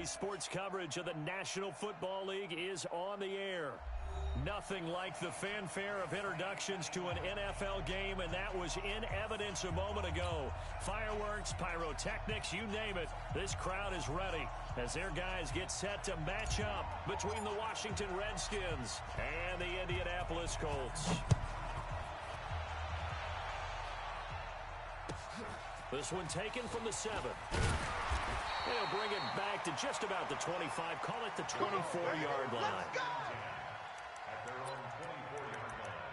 Sports coverage of the National Football League is on the air. Nothing like the fanfare of introductions to an NFL game, and that was in evidence a moment ago. Fireworks, pyrotechnics, you name it. This crowd is ready as their guys get set to match up between the Washington Redskins and the Indianapolis Colts. This one taken from the 7. They'll bring it back to just about the 25. Call it the 24-yard line. At their own 24-yard line.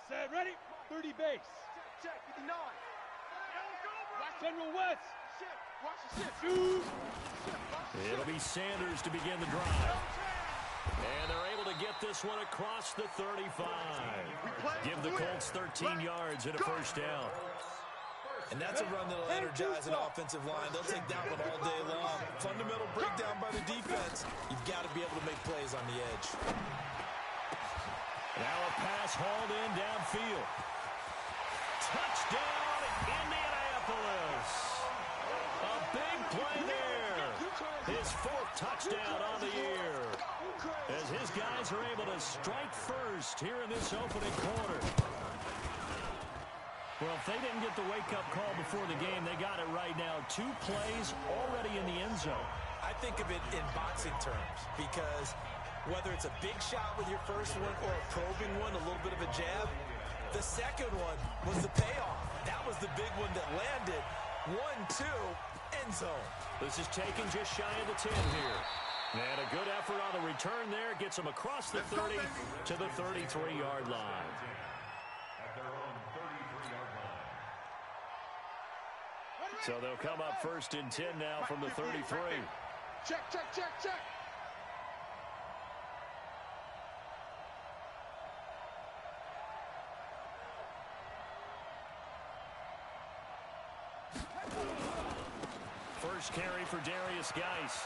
Set, ready? 30 base. Check, 59. Watch General West. Shit, watch the shit. Shoot. It'll be Sanders to begin the drive. And they're able to get this one across the 35. Give the Colts 13 yards and a first down. And that's a run that'll energize an offensive line. They'll take that one all day long. Fundamental breakdown by the defense. You've got to be able to make plays on the edge. Now a pass hauled in downfield. Touchdown, Indianapolis. A big play there. His 4th touchdown on the year. As his guys are able to strike first here in this opening quarter. Well, if they didn't get the wake-up call before the game, they got it right now. 2 plays already in the end zone. I think of it in boxing terms because whether it's a big shot with your first one or a probing one, a little bit of a jab, the second one was the payoff. That was the big one that landed. 1-2, end zone. This is taken just shy of the 10 here. And a good effort on the return there. Gets them across the 30 to the 33-yard line. At their own 33-yard line. So they'll come up first and 10 now from the 33. Check, check, check, check. First carry for Darius Geis.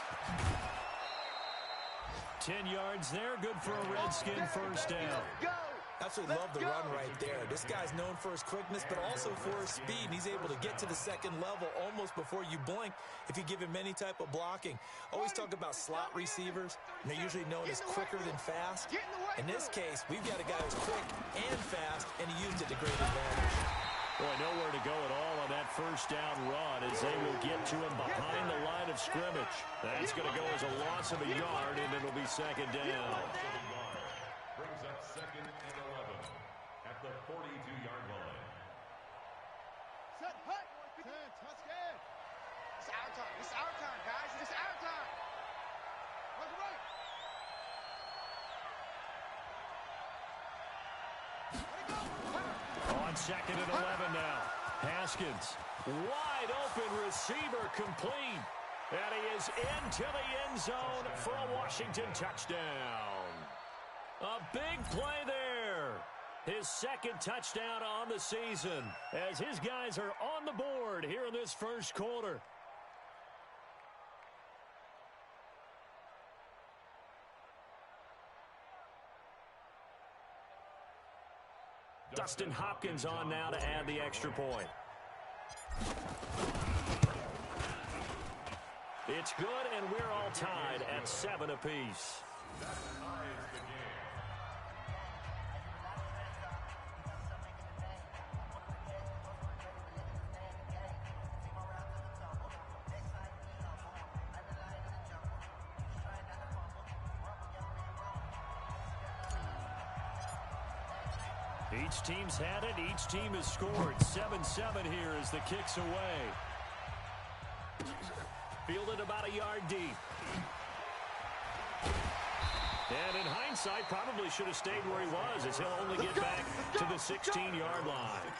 10 yards there, good for a Redskin first down. Absolutely love the run right there. This guy's known for his quickness, but also for his speed. And he's able to get to the second level almost before you blink if you give him any type of blocking. Always talk about slot receivers. And they're usually known as quicker than fast. In this case, we've got a guy who's quick and fast, and he used it to great advantage. Boy, nowhere to go at all on that first down run as they will get to him behind the line of scrimmage. That's going to go as a loss of a yard, and it'll be second down. Brings up 2nd and 11 at the 42-yard line. Set, hut. 10, touchdown. It's our time. It's our time, guys. It's our time. Right. On 2nd and 11 now. Haskins, wide open receiver complete. And he is into the end zone for a Washington touchdown. A big play there. His 2nd touchdown on the season as his guys are on the board here in this first quarter. Dustin Hopkins on now to add the extra point. It's good, and we're all tied at 7 apiece. That ties the game. Each team's had it. Each team has scored. 7-7 here as the kick's away. Fielded about a yard deep. And in hindsight, probably should have stayed where he was as he'll only get back to the 16-yard line.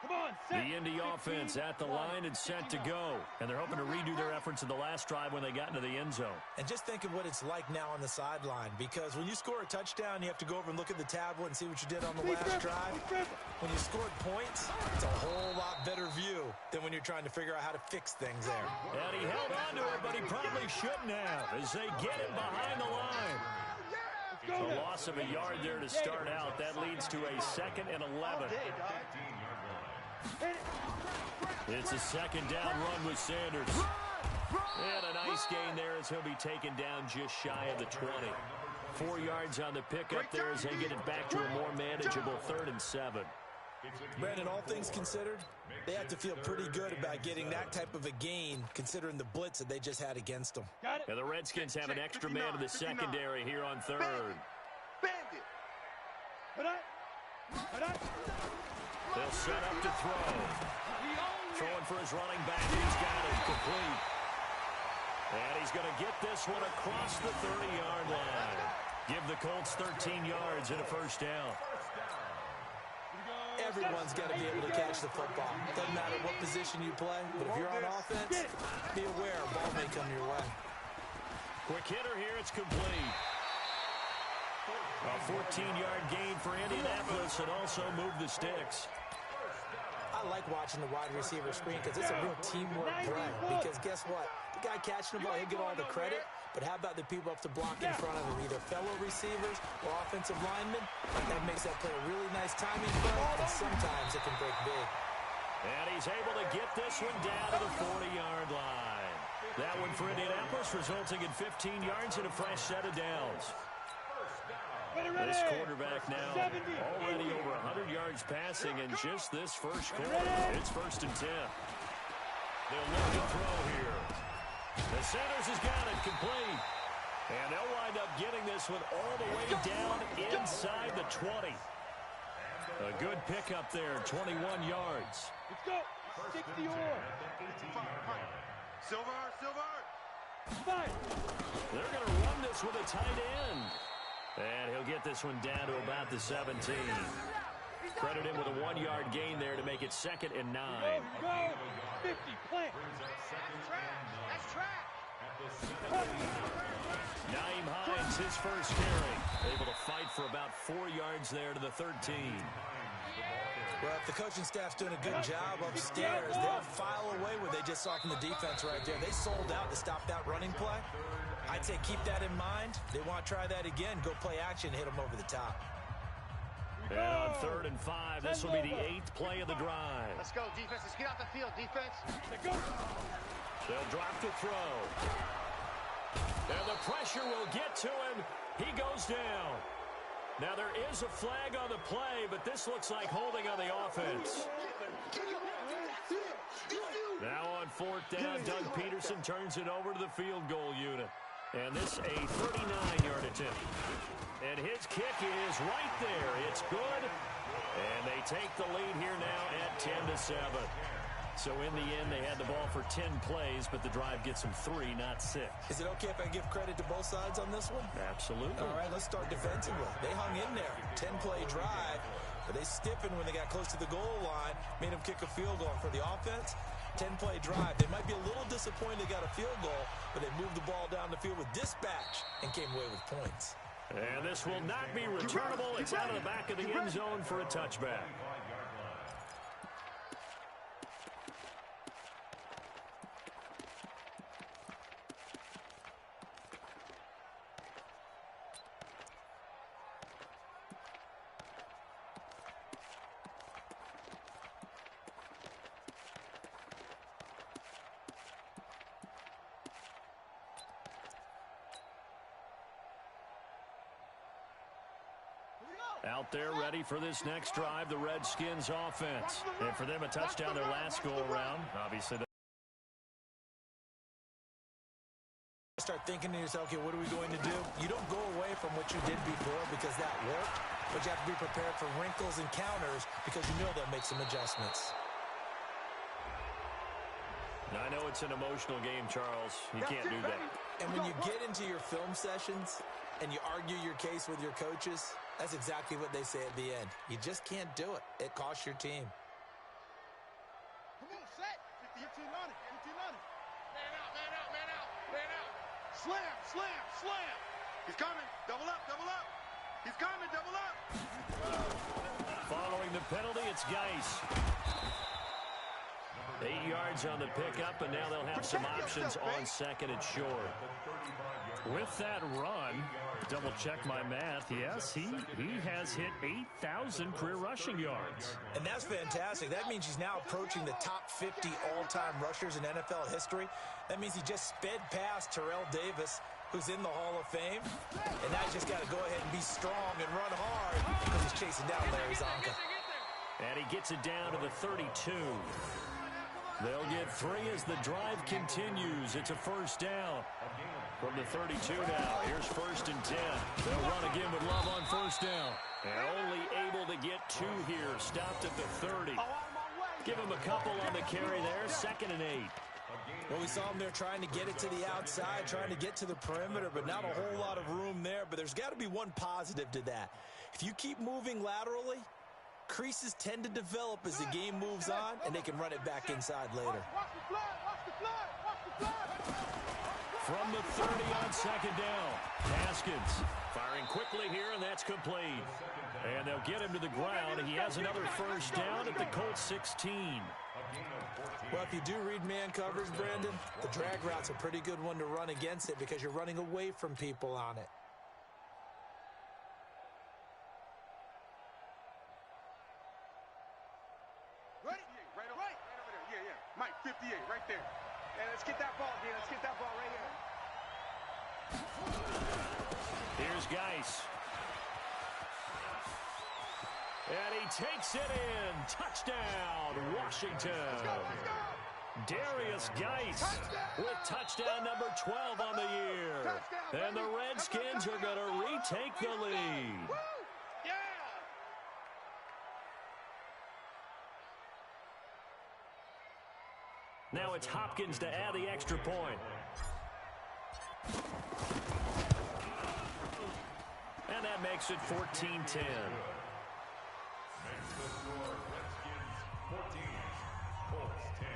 Come on, set. The Indy offense at the line and set to go. And they're hoping to redo their efforts in the last drive when they got into the end zone. And just think of what it's like now on the sideline, because when you score a touchdown, you have to go over and look at the tablet and see what you did on the last drive. When you scored points, it's a whole lot better view than when you're trying to figure out how to fix things there. And he held on to it, but he probably shouldn't have as they get him behind the line. A loss of a yard there to start out. That leads to a 2nd and 11. It's a second down run with Sanders. And a nice gain there as he'll be taken down just shy of the 20. 4 yards on the pickup there as they get it back to a more manageable 3rd and 7. Brandon, all things considered, they have to feel pretty good about getting that type of a gain considering the blitz that they just had against them. And the Redskins have an extra man in the secondary here on 3rd. They'll set up to throw. Throwing for his running back. He's got it complete. And he's going to get this one across the 30-yard line. Give the Colts 13 yards and a first down. Everyone's got to be able to catch the football. Doesn't matter what position you play, but if you're on offense, be aware a ball may come your way. Quick hitter here, it's complete. A 14-yard gain for Indianapolis and also move the sticks. I like watching the wide receiver screen because it's a real teamwork play. Because guess what? The guy catching the ball, he'll get all the credit. But how about the people up to block in front of him, either fellow receivers or offensive linemen? That makes that play a really nice timing play, and sometimes it can break big. And he's able to get this one down to the 40-yard line. That one for Indianapolis resulting in 15 yards and a fresh set of downs. This quarterback now already over 100 yards passing in just this first quarter. It's 1st and 10. They'll look to throw here. The Sanders has got it complete. And they'll wind up getting this one all the way down inside the 20. A good pickup there, 21 yards. Let's go. 60 or. Silver. They're going to run this with a tight end. And he'll get this one down to about the 17. Credit him with a 1-yard gain there to make it 2nd and 9. Go. 50. Plant. That's track. Naeem Hines, his first carry. Able to fight for about 4 yards there to the 13. Well, if the coaching staff's doing a good job upstairs, they'll file away what they just saw from the defense right there. They sold out to stop that running play. I'd say keep that in mind. They want to try that again. Go play action, hit them over the top. And on 3rd and 5, this will be the 8th play of the drive. Let's go, defense. Let's get out the field, defense. Let's go. They'll drop to throw. And the pressure will get to him. He goes down. Now, there is a flag on the play, but this looks like holding on the offense. Now on 4th down, Doug Peterson turns it over to the field goal unit. And this a 39-yard attempt. And his kick is right there. It's good. And they take the lead here now at 10-7. So in the end, they had the ball for 10 plays, but the drive gets them 3, not 6. Is it okay if I give credit to both sides on this one? Absolutely. All right, let's start defensively. They hung in there. 10-play drive, but they stiffened when they got close to the goal line, made them kick a field goal. And for the offense, 10-play drive. They might be a little disappointed they got a field goal, but they moved the ball down the field with dispatch and came away with points. And this will not be returnable. It's out of the back of the end zone for a touchback. Out there ready for this next drive, the Redskins offense. And for them, a touchdown their last go-around. Obviously, Start thinking to yourself, okay, what are we going to do? You don't go away from what you did before because that worked, but you have to be prepared for wrinkles and counters because you know they'll make some adjustments. Now, I know it's an emotional game, Charles. You can't do that. And when you get into your film sessions and you argue your case with your coaches, that's exactly what they say at the end. You just can't do it. It costs your team. Come on, set. 15 on it. 15 on it. Man out, man out, man out, man out. Slam, slam, slam. He's coming. Double up, double up. He's coming, double up. Following the penalty, it's Geis. 8 yards on the pickup, and now they'll have some options on second and short. With that run, double check my math, yes, he has hit 8,000 career rushing yards. And that's fantastic. That means he's now approaching the top 50 all-time rushers in NFL history. That means he just sped past Terrell Davis, who's in the Hall of Fame. And now he's just got to go ahead and be strong and run hard because he's chasing down Larry Zonka. And he gets it down to the 32. They'll get 3 as the drive continues. It's a first down. From the 32 now, here's 1st and 10. They'll run again with Love on first down. And only able to get 2 here. Stopped at the 30. Give him a couple on the carry there. 2nd and 8. Well, we saw him there trying to get it to the outside, trying to get to the perimeter, but not a whole lot of room there. But there's got to be one positive to that. If you keep moving laterally, creases tend to develop as the game moves on, and they can run it back inside later. Watch the flood! Watch the flood! Watch the flood! From the 30 on 2nd down, Haskins firing quickly here, and that's complete. And they'll get him to the ground. He has another first down at the Colts 16. Well, if you do read man coverage, Brandon, the drag route's a pretty good one to run against it because you're running away from people on it. Right over there. Yeah. Mike, 58, right there. And let's get that ball again. Let's get that ball right here. Here's Geis. And he takes it in. Touchdown, Washington. Let's go. Darius Geis with touchdown number 12 on the year. And the Redskins are going to retake the lead. Woo! Yeah! Now it's Hopkins to add the extra point. And that makes it 14-10. Redskins 14, Colts 10.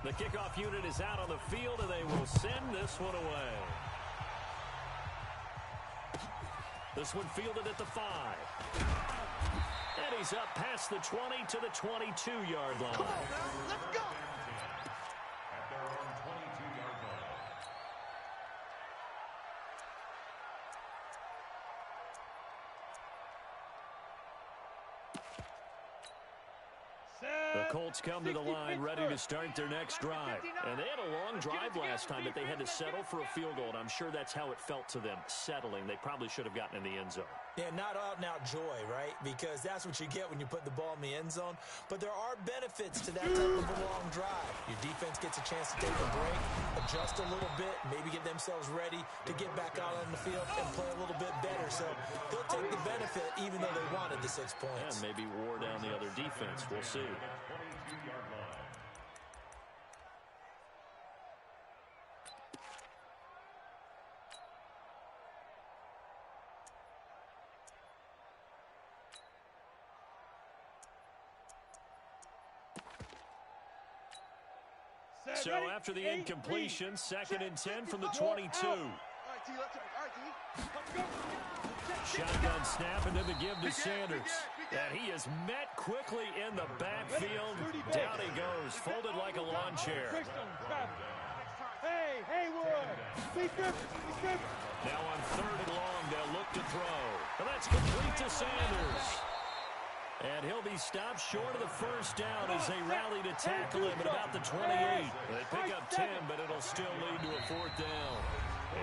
The kickoff unit is out on the field, and they will send this one away. This one fielded at the 5. And he's up past the 20 to the 22-yard line. Come on, now. Let's go. At their own 22-yard line. The Colts come to the line ready to start their next drive. And they had a long drive last time, but they had to settle for a field goal, and I'm sure that's how it felt to them, settling. They probably should have gotten in the end zone. Yeah, not out-and-out joy, right? Because that's what you get when you put the ball in the end zone. But there are benefits to that type of a long drive. Your defense gets a chance to take a break, adjust a little bit, maybe get themselves ready to get back out on the field and play a little bit better. So they'll take the benefit even though they wanted the 6 points. And maybe wore down the other defense. We'll see. 22-yard line. So after the incompletion, 2nd and 10 from the 22. All right, T, let's go. All right, T. Shotgun snap and then the give to Sanders. And he is met quickly in the backfield. Down he goes, folded like a lawn chair. Hey, Haywood. Be good. Now on 3rd and long, they'll look to throw. And that's complete to Sanders. And he'll be stopped short of the first down as they rally to tackle him at about the 28. They pick up 10, but it'll still lead to a 4th down.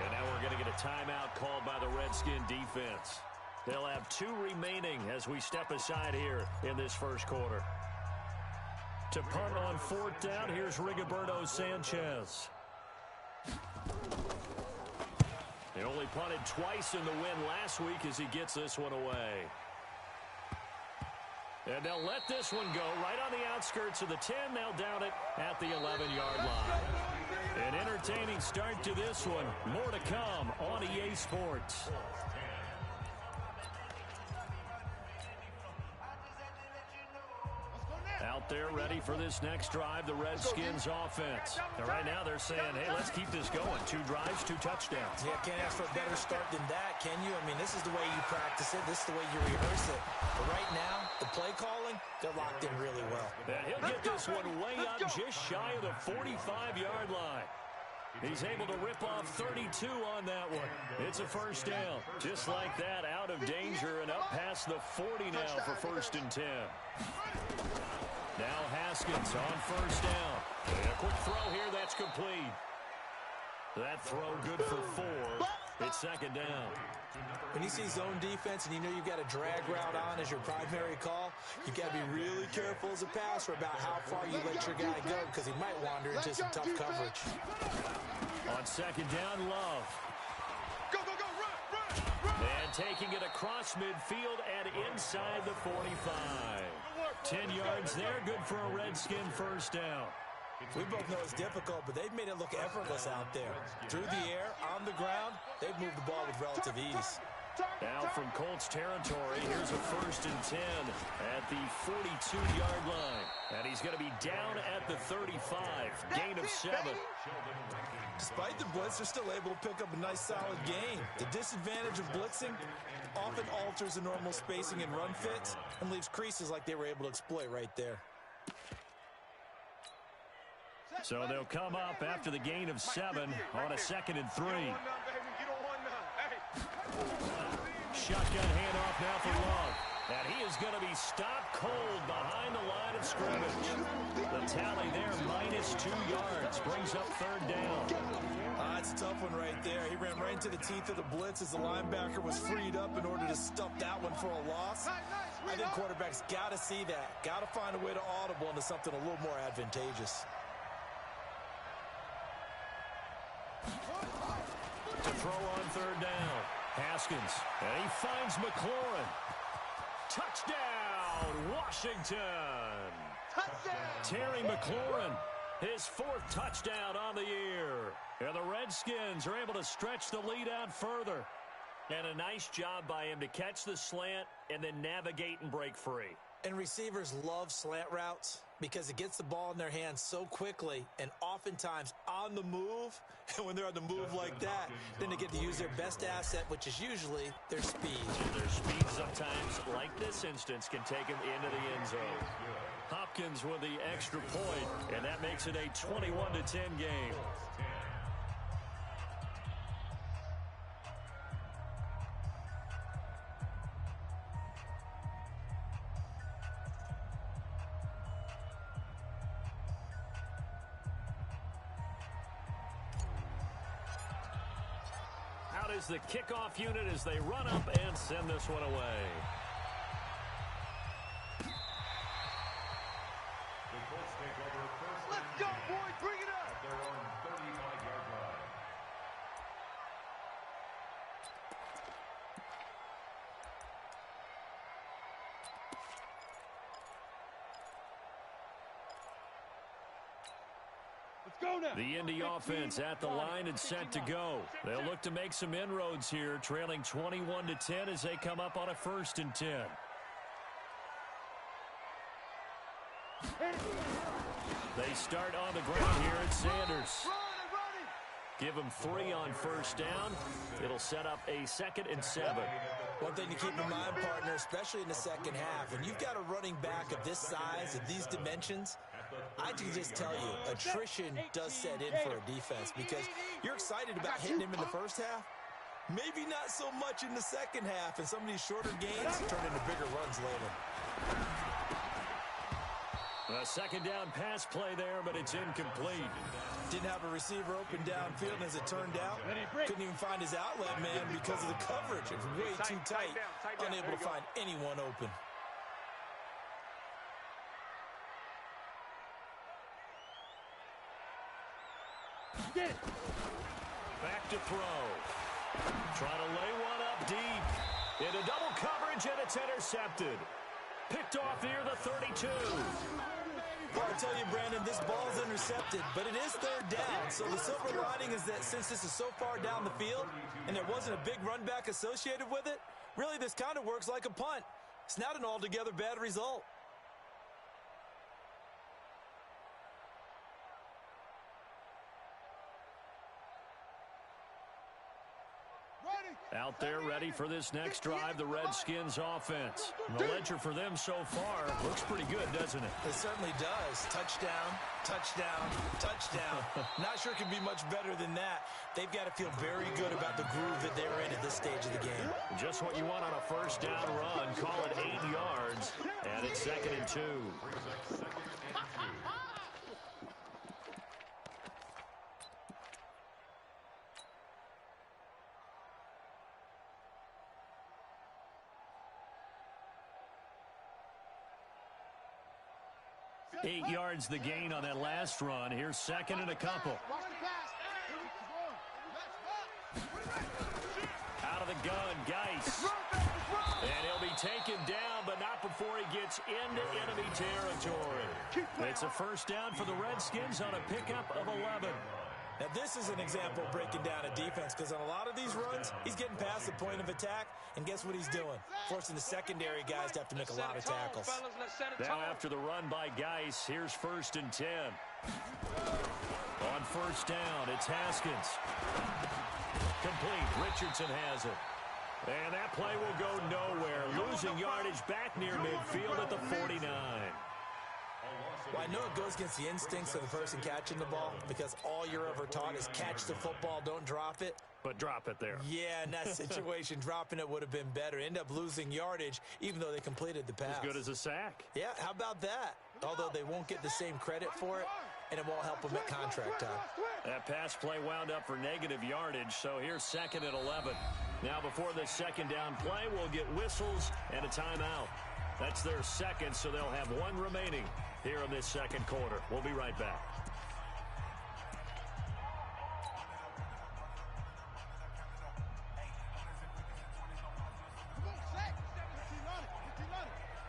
And now we're going to get a timeout called by the Redskin defense. They'll have 2 remaining as we step aside here in this first quarter. To punt on 4th down, here's Rigoberto Sanchez. He only punted twice in the win last week as he gets this one away. And they'll let this one go right on the outskirts of the 10. They'll down it at the 11-yard line. An entertaining start to this one. More to come on EA Sports. Out there ready for this next drive, the Redskins offense. And right now they're saying, hey, let's keep this going. 2 drives, 2 touchdowns. Yeah, can't ask for a better start than that, can you? I mean, this is the way you practice it. This is the way you rehearse it. But right now, the play calling, they're locked in really well. And he'll get this one way up just shy of the 45-yard line. He's able to rip off 32 on that one. It's a first down. Just like that, out of danger and up past the 40 now for 1st and 10. Now Haskins on first down. And a quick throw here that's complete. That throw good for 4. It's 2nd down. When you see zone defense and you know you've got a drag route on as your primary call, you've got to be really careful as a passer about how far you let your guy go because he might wander into some tough coverage. On 2nd down, Love. Go, go, go, run. And taking it across midfield and inside the 45. 10 yards there, good for a Redskin first down. We both know it's difficult, but they've made it look effortless out there. Through the air, on the ground, they've moved the ball with relative ease. Now from Colts territory, here's a 1st and 10 at the 42-yard line. And he's going to be down at the 35, gain of 7. Despite the blitz, they're still able to pick up a nice solid gain. The disadvantage of blitzing often alters the normal spacing and run fits and leaves creases like they were able to exploit right there. So they'll come up after the gain of 7 on a 2nd and 3. Shotgun handoff now for Love. And he is going to be stopped cold behind the line of scrimmage. The tally there, -2 yards, brings up 3rd down. It's a tough one right there. He ran right into the teeth of the blitz as the linebacker was freed up in order to stuff that one for a loss. I think quarterbacks got to see that. Got to find a way to audible into something a little more advantageous. To throw on 3rd down. Haskins. And he finds McLaurin. Touchdown, Washington. Terry McLaurin, his 4th touchdown on the year. And the Redskins are able to stretch the lead out further. And a nice job by him to catch the slant and then navigate and break free. And receivers love slant routes because it gets the ball in their hands so quickly and oftentimes on the move. And when they're on the move like that, then they get to use their best asset, which is usually their speed. And their speed sometimes, like this instance, can take them into the end zone. Hopkins with the extra point, and that makes it a 21-10 game. Out is the kickoff unit as they run up and send this one away. Let's go, boys. Bring it up. Their own 35-yard line. Let's go now. The Indy offense at the line and set to go. They'll look to make some inroads here, trailing 21-10 as they come up on a 1st and 10. They start on the ground here at Sanders. Give him 3 on 1st down. It'll set up a 2nd and 7. One thing to keep in mind, partner, especially in the second half, when you've got a running back of this size, of these dimensions, I can just tell you, attrition does set in for a defense because you're excited about hitting him in the first half. Maybe not so much in the second half, and some of these shorter gains turn into bigger runs later. A 2nd down pass play there, but it's incomplete. Didn't have a receiver open downfield, and as it turned out, couldn't even find his outlet man because of the coverage. It was way too tight, unable to find anyone open. Back to throw. Trying to lay one up deep. Into double coverage, and it's intercepted. Picked off near the 32. Well, I'll tell you, Brandon, this ball's intercepted, but it is 3rd down. So the silver lining is that since this is so far down the field and there wasn't a big run back associated with it, really this kind of works like a punt. It's not an altogether bad result. Out there ready for this next drive, the Redskins offense. And the ledger for them so far looks pretty good, doesn't it? It certainly does. Touchdown, touchdown, touchdown. Not sure it can be much better than that. They've got to feel very good about the groove that they're in at this stage of the game. Just what you want on a first down run. Call it 8 yards, and it's 2nd and 2. Eight yards the gain on that last run. Here's 2nd and a couple. Out of the gun, Geis. And he'll be taken down, but not before he gets into enemy territory. It's a first down for the Redskins on a pickup of 11. Now, this is an example of breaking down a defense, because on a lot of these runs, he's getting past the point of attack, and guess what he's doing? Forcing the secondary guys to have to make a lot of tackles. Now, after the run by Geis, here's 1st and 10. On first down, it's Haskins. Complete. Richardson has it. And that play will go nowhere. Losing yardage back near midfield at the 49. Well, I know it goes against the instincts of the person catching the ball, because all you're ever taught is catch the football, don't drop it. But drop it there. Yeah, in that situation, dropping it would have been better. End up losing yardage, even though they completed the pass. As good as a sack. Yeah, how about that? Although they won't get the same credit for it, and it won't help them at contract time. That pass play wound up for negative yardage, so here's 2nd and 11. Now, before the second down play, we'll get whistles and a timeout. That's their second, so they'll have one remaining here in this second quarter. We'll be right back.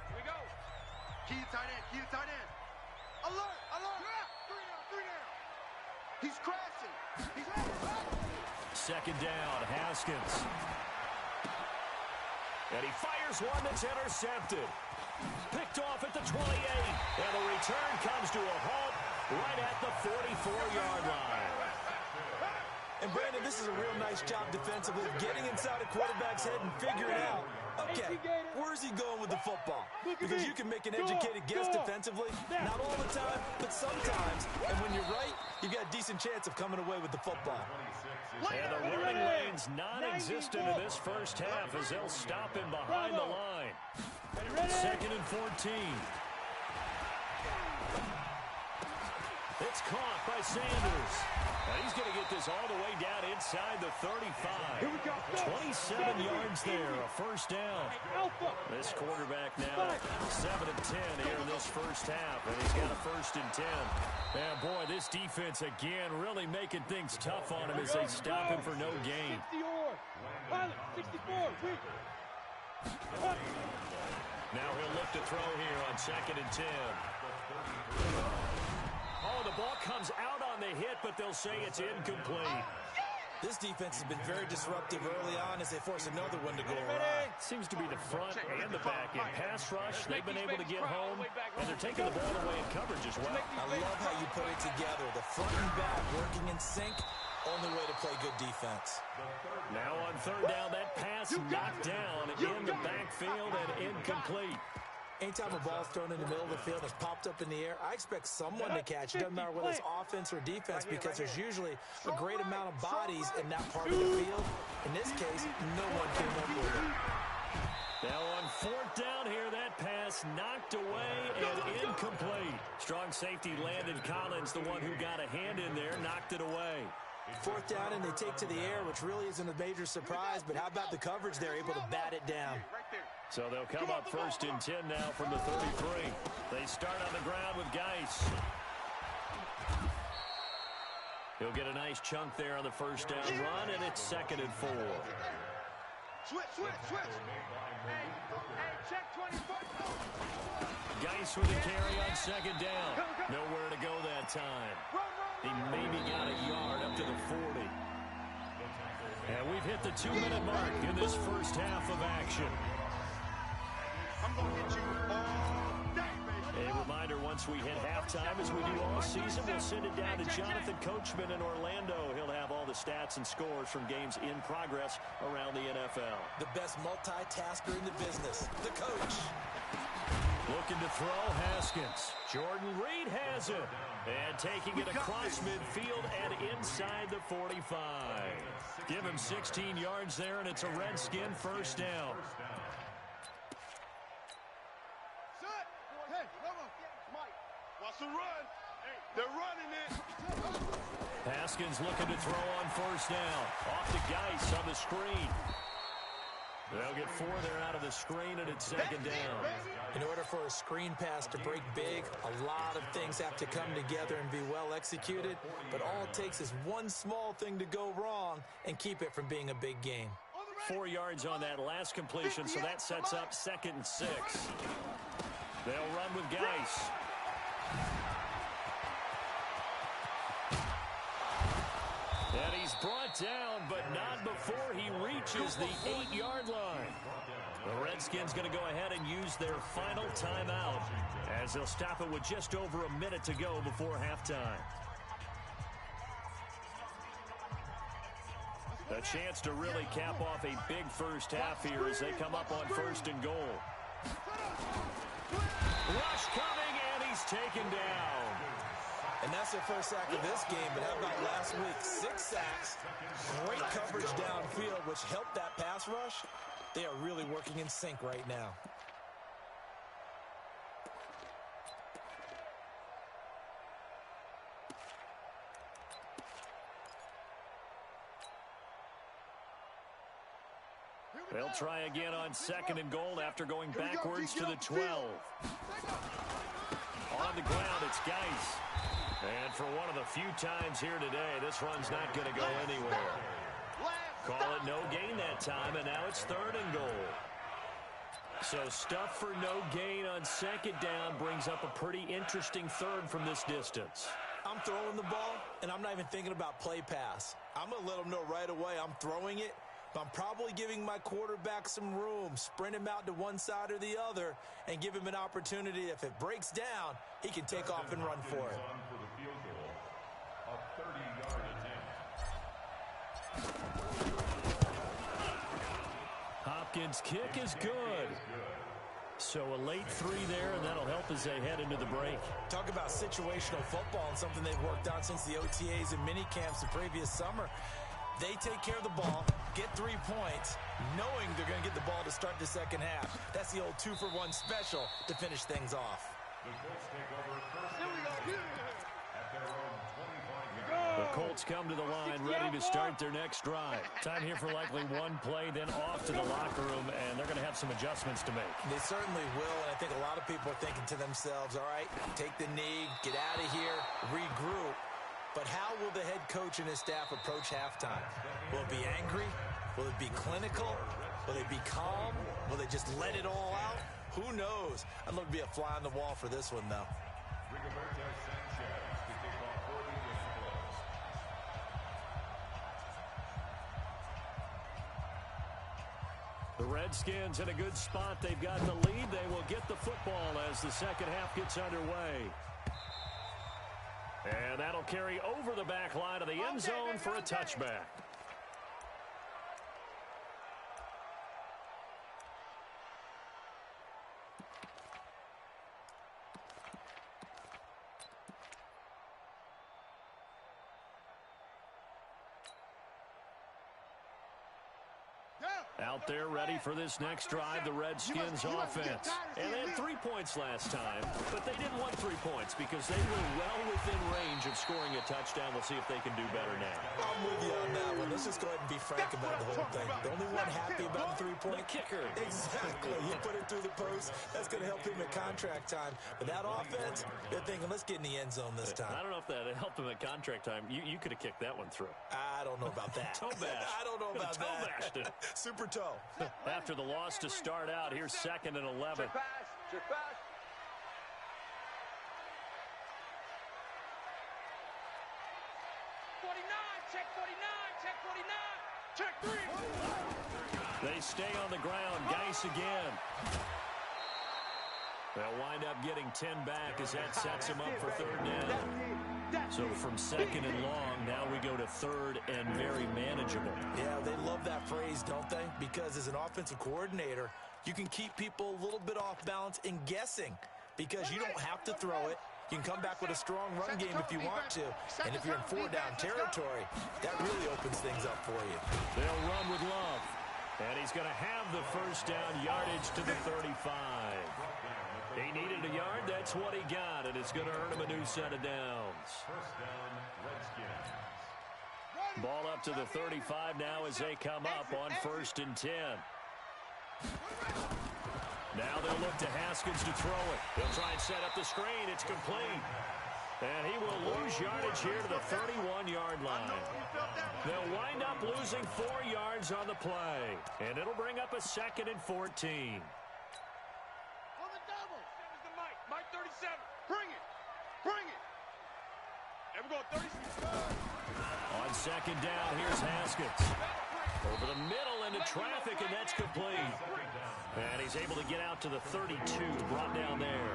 Here we go. Key tight end. Alert. 3 down. He's crashing. Second down, Haskins. And he fires one that's intercepted. Picked off at the 28. And the return comes to a halt right at the 44-yard line. And, Brandon, this is a real nice job defensively, getting inside a quarterback's head and figuring out, okay, where's he going with the football? Because you can make an educated guess defensively, not all the time, but sometimes. And when you're right, you've got a decent chance of coming away with the football. And the running lane's non-existent in this first half as they'll stop him behind the line. 2nd and 14. It's caught by Sanders. And he's going to get this all the way down inside the 35. 27 yards there, a first down. This quarterback now 7 of 10 here in this first half, and he's got a 1st and 10. And boy, this defense again really making things tough on him as they stop him for no gain. 64. Now he'll look to throw here on 2nd and 10. Oh, the ball comes out on the hit, but they'll say it's incomplete. This defense has been very disruptive early on as they force another one to go awry. Seems to be the front and the back in pass rush. They've been able to get home, and they're taking the ball away in coverage as well. I love how you put it together. The front and back working in sync. Only way to play good defense. Now on third down, that pass knocked down in the backfield and incomplete. Anytime a ball's thrown in the middle of the field that's popped up in the air, I expect someone to catch it. Doesn't matter whether it's offense or defense, because there's usually a great amount of bodies in that part of the field. In this case, no one came up with it. Now on fourth down here, that pass knocked away and incomplete. Strong safety Landon Collins, the one who got a hand in there, knocked it away. Fourth down, and they take to the air, which really isn't a major surprise, but how about the coverage there, able to bat it down? So they'll come up 1st and 10 now from the 33. They start on the ground with Geis. He'll get a nice chunk there on the first down run, and it's 2nd and 4. Switch. Hey, check 24. Geis with a carry on 2nd down. Nowhere to go that time. He maybe got a yard up to the 40. And we've hit the 2-minute mark in this first half of action. I'm going to hit you all day, baby. A reminder once we hit halftime, as we do all season. We'll send it down to Jonathan Coachman in Orlando. He'll have all the stats and scores from games in progress around the NFL. The best multitasker in the business, the coach. Looking to throw, Haskins. Jordan Reed has it. And taking it across midfield and inside the 45. Give him 16 yards there, and it's a Redskin first down. Hey, come on. Mike, watch the run. They're running it. Haskins looking to throw on first down. Off to Geis on the screen. They'll get 4 there out of the screen, and it's second down. In order for a screen pass to break big, a lot of things have to come together and be well executed. But all it takes is one small thing to go wrong and keep it from being a big game. 4 yards on that last completion, so that sets up 2nd and 6. They'll run with Geis. And he's brought down, but not before he reaches the 8-yard line. The Redskins going to go ahead and use their final timeout, as they'll stop it with just over a minute to go before halftime. A chance to really cap off a big first half here as they come up on 1st and goal. Rush coming, and he's taken down. And that's their first sack of this game, but how about last week? 6 sacks, great coverage downfield, which helped that pass rush. They are really working in sync right now. They'll try again on 2nd and goal after going backwards to the 12. On the ground, it's Geis. And for one of the few times here today, this run's not going to go anywhere. Call it no gain that time, and now it's 3rd and goal. So stuff for no gain on 2nd down brings up a pretty interesting 3rd from this distance. I'm throwing the ball, and I'm not even thinking about play pass. I'm going to let them know right away I'm throwing it, but I'm probably giving my quarterback some room, sprint him out to one side or the other, and give him an opportunity. If it breaks down, he can take off and run for it. Hopkins' kick is good. So a late 3 there, and that'll help as they head into the break. Talk about situational football and something they've worked on since the OTAs and mini camps the previous summer. They take care of the ball, get 3 points, knowing they're going to get the ball to start the second half. That's the old 2-for-1 special to finish things off. The Colts come to the line, ready to start their next drive. Time here for likely one play, then off to the locker room, and they're going to have some adjustments to make. They certainly will, and I think a lot of people are thinking to themselves, all right, take the knee, get out of here, regroup. But how will the head coach and his staff approach halftime? Will it be angry? Will it be clinical? Will they be calm? Will they just let it all out? Who knows? I'd love to be a fly on the wall for this one, though. The Redskins in a good spot. They've got the lead. They will get the football as the second half gets underway. And that'll carry over the back line of the end zone for a touchback. Out there ready for this next drive, the Redskins offense. And they had 3 points last time, but they didn't want 3 points because they were well within range of scoring a touchdown. We'll see if they can do better now. I'm with you on that one. Let's just go ahead and be frank about the whole thing. The only one happy about the 3-point? The kicker. Exactly. You put it through the post. That's going to help him at contract time. But that offense, they're thinking, let's get in the end zone this time. I don't know if that helped him at contract time. You could have kicked that one through. I don't know about that. Toe bash. I don't know about toe bashed it. Super toe. After the loss to start out, here's 2nd and 11. Check pass. Check pass. Check 49, check 49, check 3. They stay on the ground. Geis again. They'll wind up getting 10 back as that sets them up for third down. So from second and long, now we go to third and very manageable. Yeah, they love that phrase, don't they? Because as an offensive coordinator, you can keep people a little bit off balance in guessing because you don't have to throw it. You can come back with a strong run game if you want to. And if you're in four-down territory, that really opens things up for you. They'll run with Love. And he's going to have the first down, yardage to the 35. He needed a yard. That's what he got. And it's going to earn him a new set of downs. First down, Redskins. Ball up to the 35 now as they come up on 1st and 10. Now they'll look to Haskins to throw it. He'll try and set up the screen. It's complete. And he will lose yardage here to the 31-yard line. They'll wind up losing 4 yards on the play. And it'll bring up a 2nd and 14. On the double. Seven's the Mike. Mike 37. Bring it. Bring it. And we're going 36. On 2nd down, here's Haskins. Over the middle into traffic, and that's complete. And he's able to get out to the 32, brought down there.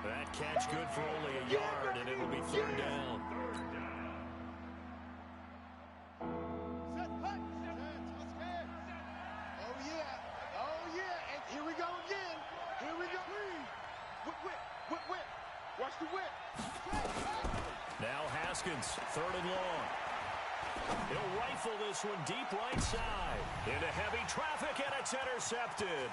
That catch good for only a yard, and it'll be third down. Set, hut. Set. Oh, yeah. Oh, yeah. And here we go again. Here we go. Whip. Watch the whip. Now Haskins, 3rd and long. He'll rifle this one deep right side. Into heavy traffic, and it's intercepted.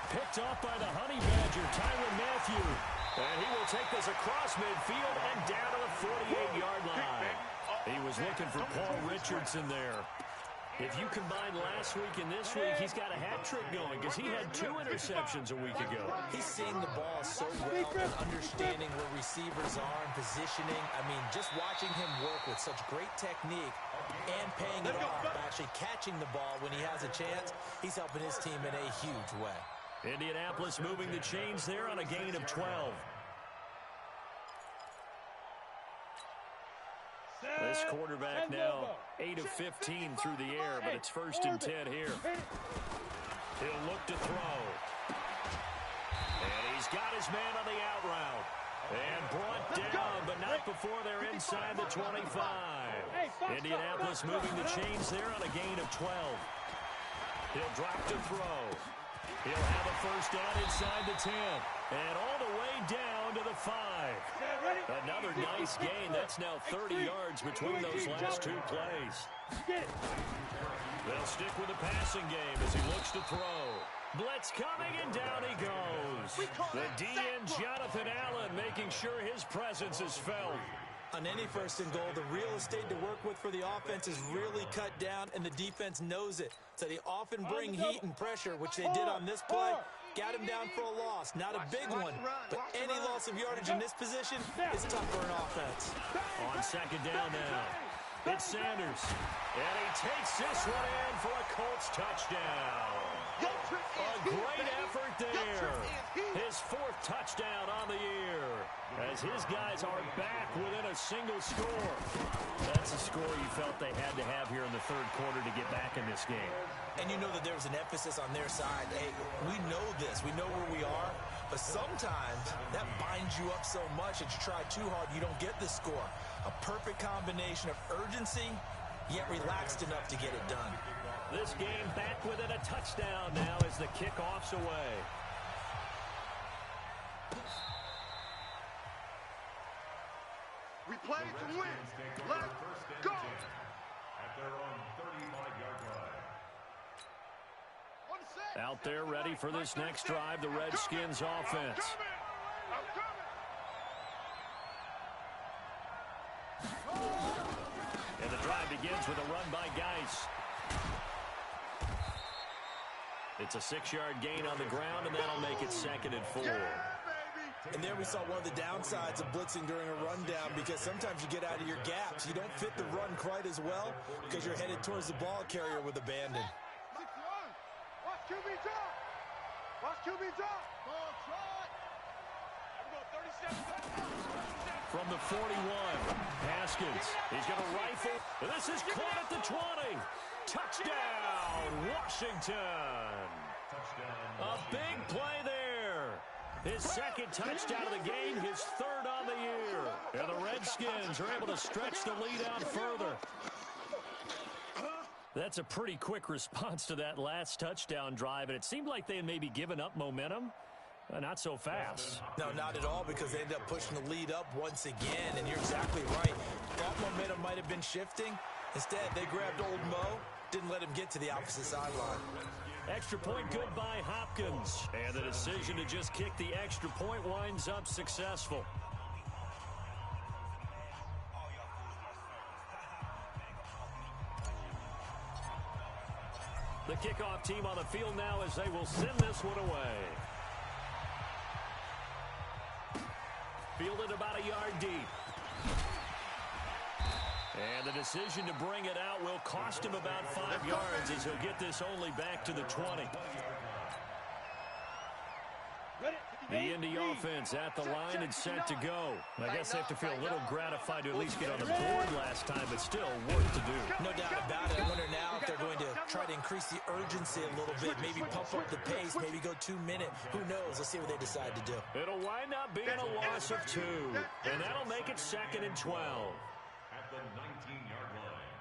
Picked off by the Honey Badger, Tyrann Mathieu. And he will take this across midfield and down to the 48-yard line. He was looking for Paul Richardson there. If you combine last week and this week, he's got a hat trick going because he had 2 interceptions a week ago. He's seeing the ball so well and understanding where receivers are and positioning. I mean, just watching him work with such great technique and paying it off, actually catching the ball when he has a chance, he's helping his team in a huge way. Indianapolis moving the chains there on a gain of 12. This quarterback now 8 of 15 through the air, but it's 1st and 10 here. He'll look to throw. And he's got his man on the out route. And brought down, but not before they're inside the 25. Indianapolis moving the chains there on a gain of 12. He'll drop to throw. He'll have a first down inside the 10. And all the way down to the 5. Another nice gain. That's now 30 yards between those last 2 plays. They'll stick with the passing game as he looks to throw. Blitz coming, and down he goes. The DN, Jonathan Allen, making sure his presence is felt. On any 1st and goal, the real estate to work with for the offense is really cut down, and the defense knows it. So they often bring heat and pressure, which they did on this play. Got him down for a loss. Not a big one, but any loss of yardage in this position is tough for an offense. On 2nd down now, it's Sanders. And he takes this one in for a Colts touchdown. A great effort there. His 4th touchdown on the year as his guys are back within a single score. That's a score you felt they had to have here in the 3rd quarter to get back in this game. And you know that there was an emphasis on their side. Hey, we know this. We know where we are. But sometimes that binds you up so much that you try too hard, you don't get the score. A perfect combination of urgency, yet relaxed enough to get it done. This game back within a touchdown now as the kickoff's away. We play to win. Let's go. At their own 35-yard line. Out there ready for this next drive, the Redskins offense. And the drive begins with a run by Geis. It's a 6-yard gain on the ground, and that'll make it 2nd and 4. And there we saw one of the downsides of blitzing during a rundown, because sometimes you get out of your gaps. You don't fit the run quite as well because you're headed towards the ball carrier with abandon. Watch QB drop. Watch QB drop. Ball trot. From the 41, Haskins. He's going to rifle. This is caught at the 20. Touchdown, Washington. A big play there. His second touchdown of the game, his third on the year. And the Redskins are able to stretch the lead out further. That's a pretty quick response to that last touchdown drive, and it seemed like they had maybe given up momentum. Not so fast. No, not at all, because they ended up pushing the lead up once again, and you're exactly right. Thought momentum might have been shifting. Instead, they grabbed old Mo, didn't let him get to the opposite sideline. Extra point good by Hopkins, and the decision to just kick the extra point winds up successful. The kickoff team on the field now as they will send this one away. Fielded about a yard deep. And the decision to bring it out will cost him about 5 yards as he'll get this only back to the 20. The Indy offense at the line and set to go. I guess they have to feel a little gratified to at least get on the board last time, but still work to do. No doubt about it. I wonder now if they're going to try to increase the urgency a little bit, maybe pump up the pace, maybe go 2 minute. Who knows? Let's see what they decide to do. It'll wind up being a loss of 2, and that'll make it 2nd and 12. At the 19-yard line.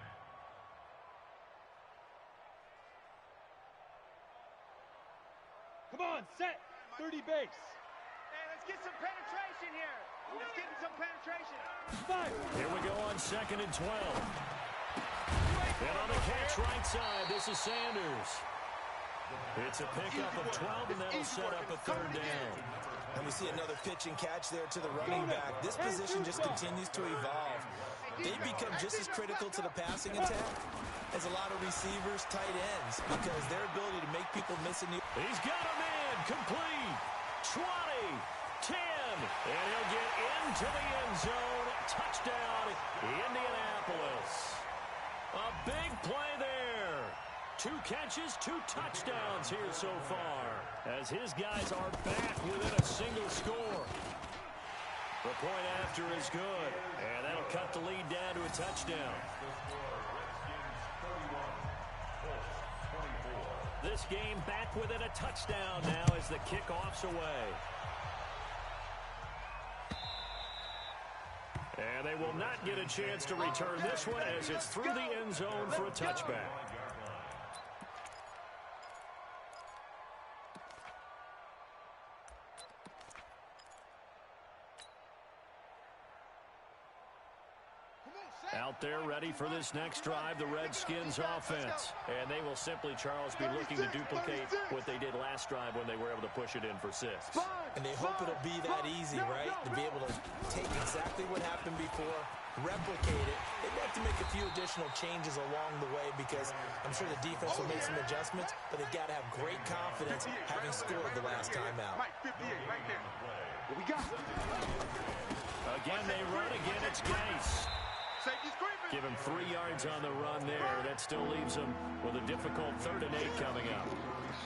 Come on, set. 30 base. Hey, let's get some penetration here. Let's get some penetration. 5. Here we go on 2nd and 12. And on the catch right side, this is Sanders. It's a pickup of 12, and that'll set up a 3rd down. And we see another pitch and catch there to the running back. This position just continues to evolve. They become just as critical to the passing attack as a lot of receivers, tight ends, because their ability to make people miss a new... He's got him in, complete, 20, 10, and he'll get into the end zone. Touchdown, Indianapolis. A big play there. 2 catches, 2 touchdowns here so far, as his guys are back within a single score. The point after is good, and that'll cut the lead down to a touchdown. This game back within a touchdown now as the kickoff's away. And they will not get a chance to return this one as it's through the end zone for a touchback. Out there ready for this next drive, the Redskins offense. And they will simply, Charles, be looking to duplicate what they did last drive when they were able to push it in for 6. And they hope it'll be that easy, right? To be able to take exactly what happened before, replicate it. They'd have to make a few additional changes along the way because I'm sure the defense will make some adjustments, but they've got to have great confidence having scored the last time out. Again, they run. Again, it's Gase. Give him 3 yards on the run there. That still leaves him with a difficult 3rd and 8 coming up.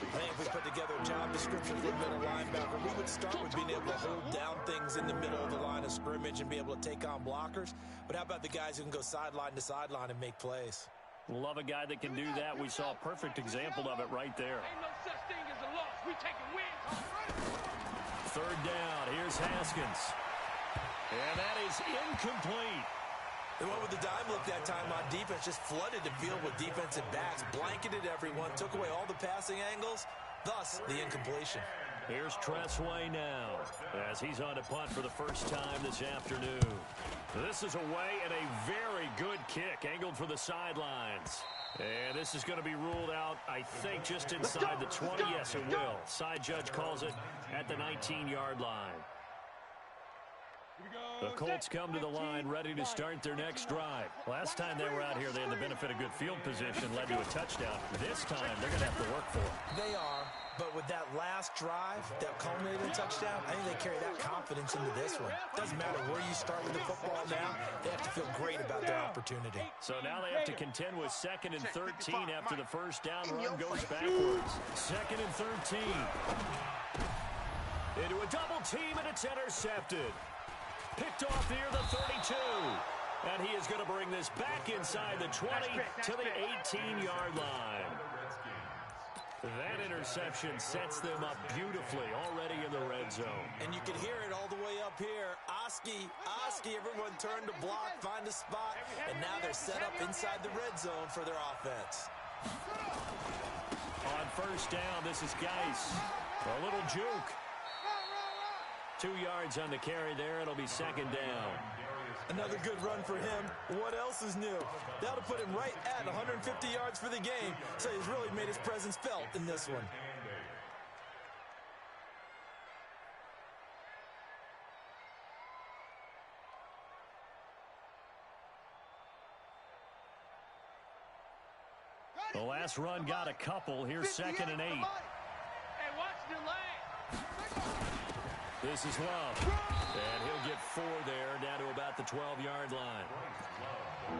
I think if we put together a job description for the middle linebacker, we would start with being able to hold down things in the middle of the line of scrimmage and be able to take on blockers. But how about the guys who can go sideline to sideline and make plays? Love a guy that can do that. We saw a perfect example of it right there. Ain't no such thing as a loss. We taking wins. 3rd down. Here's Haskins. And that is incomplete. They went with the dime look that time on defense, just flooded the field with defensive backs, blanketed everyone, took away all the passing angles, thus the incompletion. Here's Tressway now as he's on to punt for the first time this afternoon. This is away and a very good kick, angled for the sidelines. And this is going to be ruled out, I think, just inside the 20. Yes, it will. Side judge calls it at the 19-yard line. The Colts come to the line ready to start their next drive. Last time they were out here, they had the benefit of good field position, led to a touchdown. This time, they're going to have to work for it. They are, but with that last drive, that culminated in touchdown, I think they carry that confidence into this one. Doesn't matter where you start with the football now, they have to feel great about their opportunity. So now they have to contend with 2nd and 13 after the first down run goes backwards. 2nd and 13. Into a double team, and it's intercepted. Picked off near the 32. And he is going to bring this back inside the 20 to the 18-yard line. That interception sets them up beautifully already in the red zone. And you can hear it all the way up here. Oski, everyone turned to block, find a spot, and now they're set up inside the red zone for their offense. On first down, this is Geis. A little juke. 2 yards on the carry there. It'll be second down. Another good run for him. What else is new? That'll put him right at 150 yards for the game, so he's really made his presence felt in this one. The last run got a couple. Here's 2nd and 8. Hey, watch the lane. This is Love. And he'll get 4 there, down to about the 12-yard line.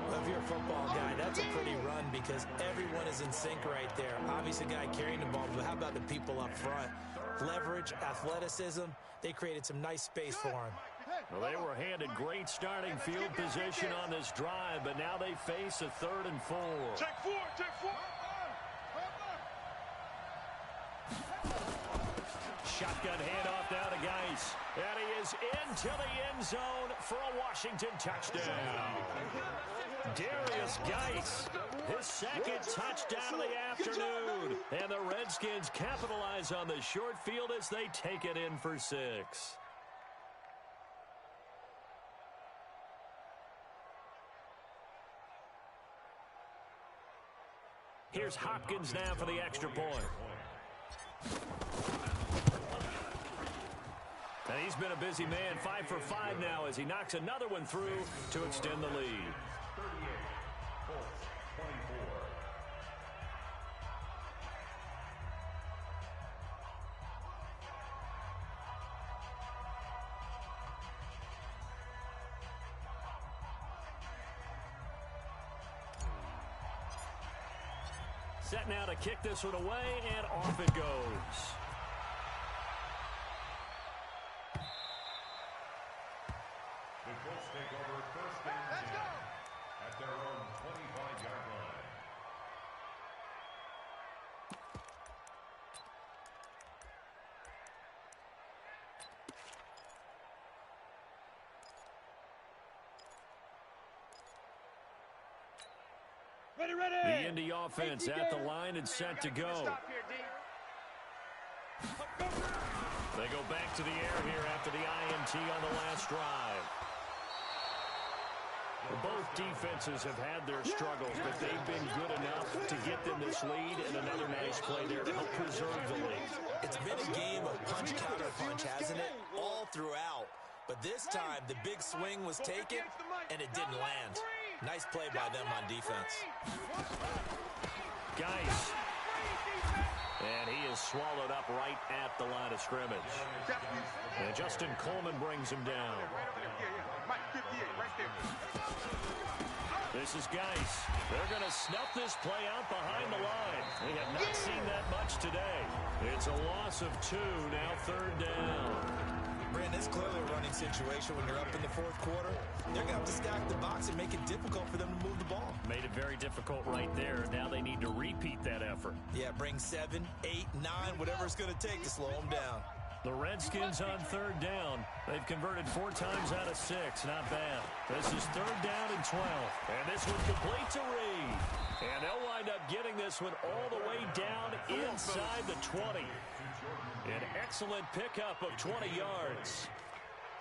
Well, if you're a football guy, that's a pretty run because everyone is in sync right there. Obviously, the guy carrying the ball, but how about the people up front? Leverage, athleticism, they created some nice space for him. Well, they were handed great starting field position on this drive, but now they face a 3rd and 4. Take 4, take 4. Shotgun handoff now to Geis. And he is into the end zone for a Washington touchdown. Darius Geis, his 2nd touchdown of the afternoon. And the Redskins capitalize on the short field as they take it in for 6. Here's Hopkins now for the extra point. And he's been a busy man, 5 for 5 now as he knocks another one through to extend the lead. Set now to kick this one away, and off it goes. The Colts take over 1st and 10 at their own 25-yard line. The Indy offense at the line and set to go. They go back to the air here after the INT on the last drive. Both defenses have had their struggles, but they've been good enough to get them this lead, and another nice play there to help preserve the lead. It's been a game of punch, counter punch, hasn't it? All throughout. But this time, the big swing was taken, and it didn't land. Nice play by them on defense. Geis. And he is swallowed up right at the line of scrimmage. And Justin Coleman brings him down. This is Geis. They're going to snuff this play out behind the line. We have not seen that much today. It's a loss of 2, now 3rd down. Brandon, it's clearly a running situation when you're up in the 4th quarter. They're going to have to stack the box and make it difficult for them to move the ball. Made it very difficult right there. Now they need to repeat that effort. Yeah, bring 7, 8, 9, whatever it's going to take to slow them down. The Redskins on 3rd down. They've converted 4 times out of 6. Not bad. This is 3rd down and 12. And this one complete to Reed. And they'll wind up getting this one all the way down inside the 20. An excellent pickup of 20 yards.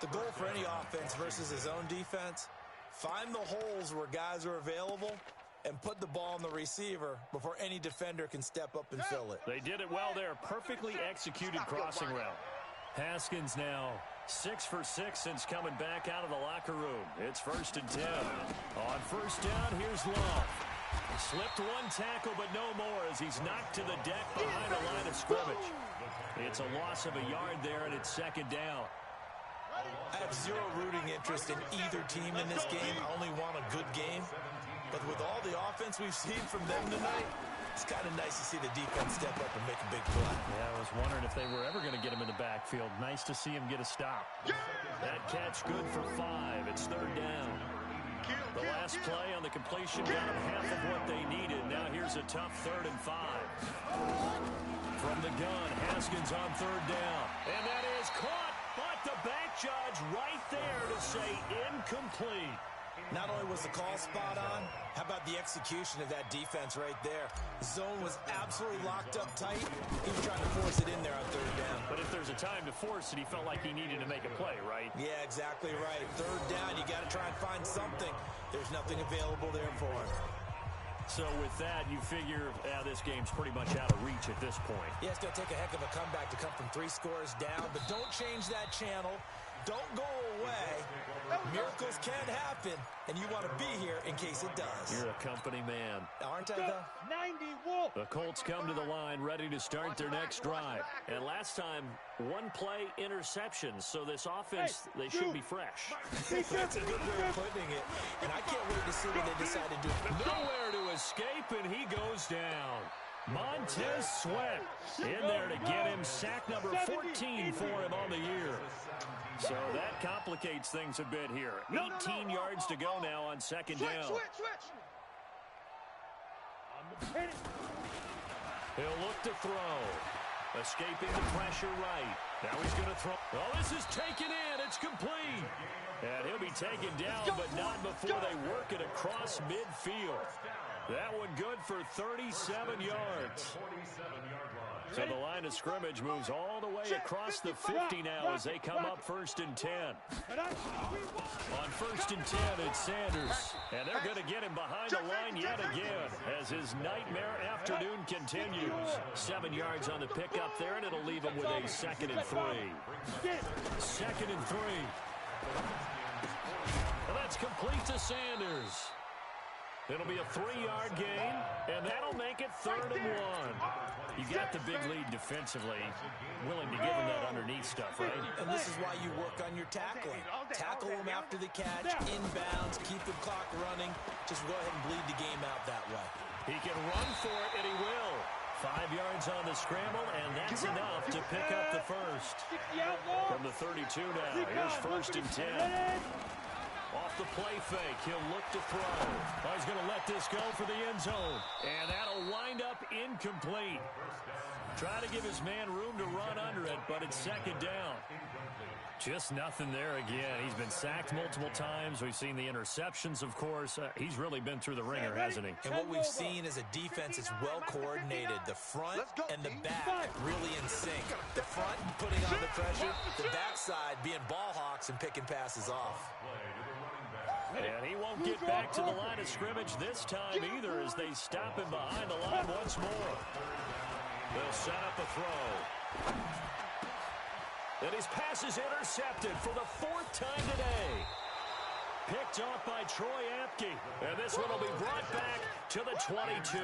The goal for any offense versus his own defense, find the holes where guys are available and put the ball on the receiver before any defender can step up and fill it. They did it well there. Perfectly executed crossing route. Haskins now 6 for 6 since coming back out of the locker room. It's 1st and 10. On 1st down, here's Love. Slipped one tackle, but no more as he's knocked to the deck behind the line of scrimmage. It's a loss of a yard there, and it's 2nd down. I have zero rooting interest in either team in this game. I only want a good game. But with all the offense we've seen from them tonight, it's kind of nice to see the defense step up and make a big play. Yeah, I was wondering if they were ever going to get him in the backfield. Nice to see him get a stop. That catch good for 5. It's 3rd down. The last play on the completion got them half of what they needed. Now here's a tough 3rd and 5. From the gun, Haskins on 3rd down. And that is caught, but the back judge right there to say incomplete. Not only was the call spot on, how about the execution of that defense right there? Zone was absolutely locked up tight. He was trying to force it in there on 3rd down. But if there's a time to force it, he felt like he needed to make a play, right? Yeah, exactly right. 3rd down, you got to try and find something. There's nothing available there for him. So with that, you figure this game's pretty much out of reach at this point. Yeah, it's going to take a heck of a comeback to come from 3 scores down, but don't change that channel. Don't go away. Miracles can happen, and you want to be here in case it does. You're a company man. Aren't I, though? 91. The Colts come to the line ready to start their next drive. And last time, 1-play interceptions. So this offense, they should be fresh. That's a good way of putting it. And I can't wait to see what they decide to do. Nowhere to escape, and he goes down. Montez Sweat in there to get him sack number 14 for him on the year. So that complicates things a bit here. 18 yards to go now on 2nd down. He'll look to throw. Escaping the pressure right. Now he's going to throw. Oh, this is taken in. It's complete. And he'll be taken down, but not before they work it across midfield. That one good for 37 yards. So the line of scrimmage moves all the way across the 50 now as they come up 1st and 10. On 1st and 10, it's Sanders. And they're going to get him behind the line yet again as his nightmare afternoon continues. 7 yards on the pickup there, and it'll leave him with a 2nd and 3. 2nd and 3. And that's complete to Sanders. It'll be a 3-yard gain, and that'll make it 3rd and 1. You got the big lead defensively, willing to give him that underneath stuff, right? And this is why you work on your tackling. Tackle him after the catch, inbounds, keep the clock running. Just go ahead and bleed the game out that way. He can run for it, and he will. 5 yards on the scramble, and that's enough to pick up the first. From the 32 now, here's 1st and 10. Off the play fake, he'll look to throw. Oh, he's going to let this go for the end zone. And that'll wind up incomplete. Try to give his man room to run under it, but it's 2nd down. Just nothing there again. He's been sacked multiple times. We've seen the interceptions, of course. He's really been through the ringer, hasn't he? And what we've seen is a defense that's well coordinated. The front and the back really in sync. The front putting on the pressure, the backside being ball hawks and picking passes off. And he won't get back to the line of scrimmage this time either as they stop him behind the line once more. They'll set up a throw. And his pass is intercepted for the 4th time today. Picked off by Troy Apke. And this one will be brought back to the 22.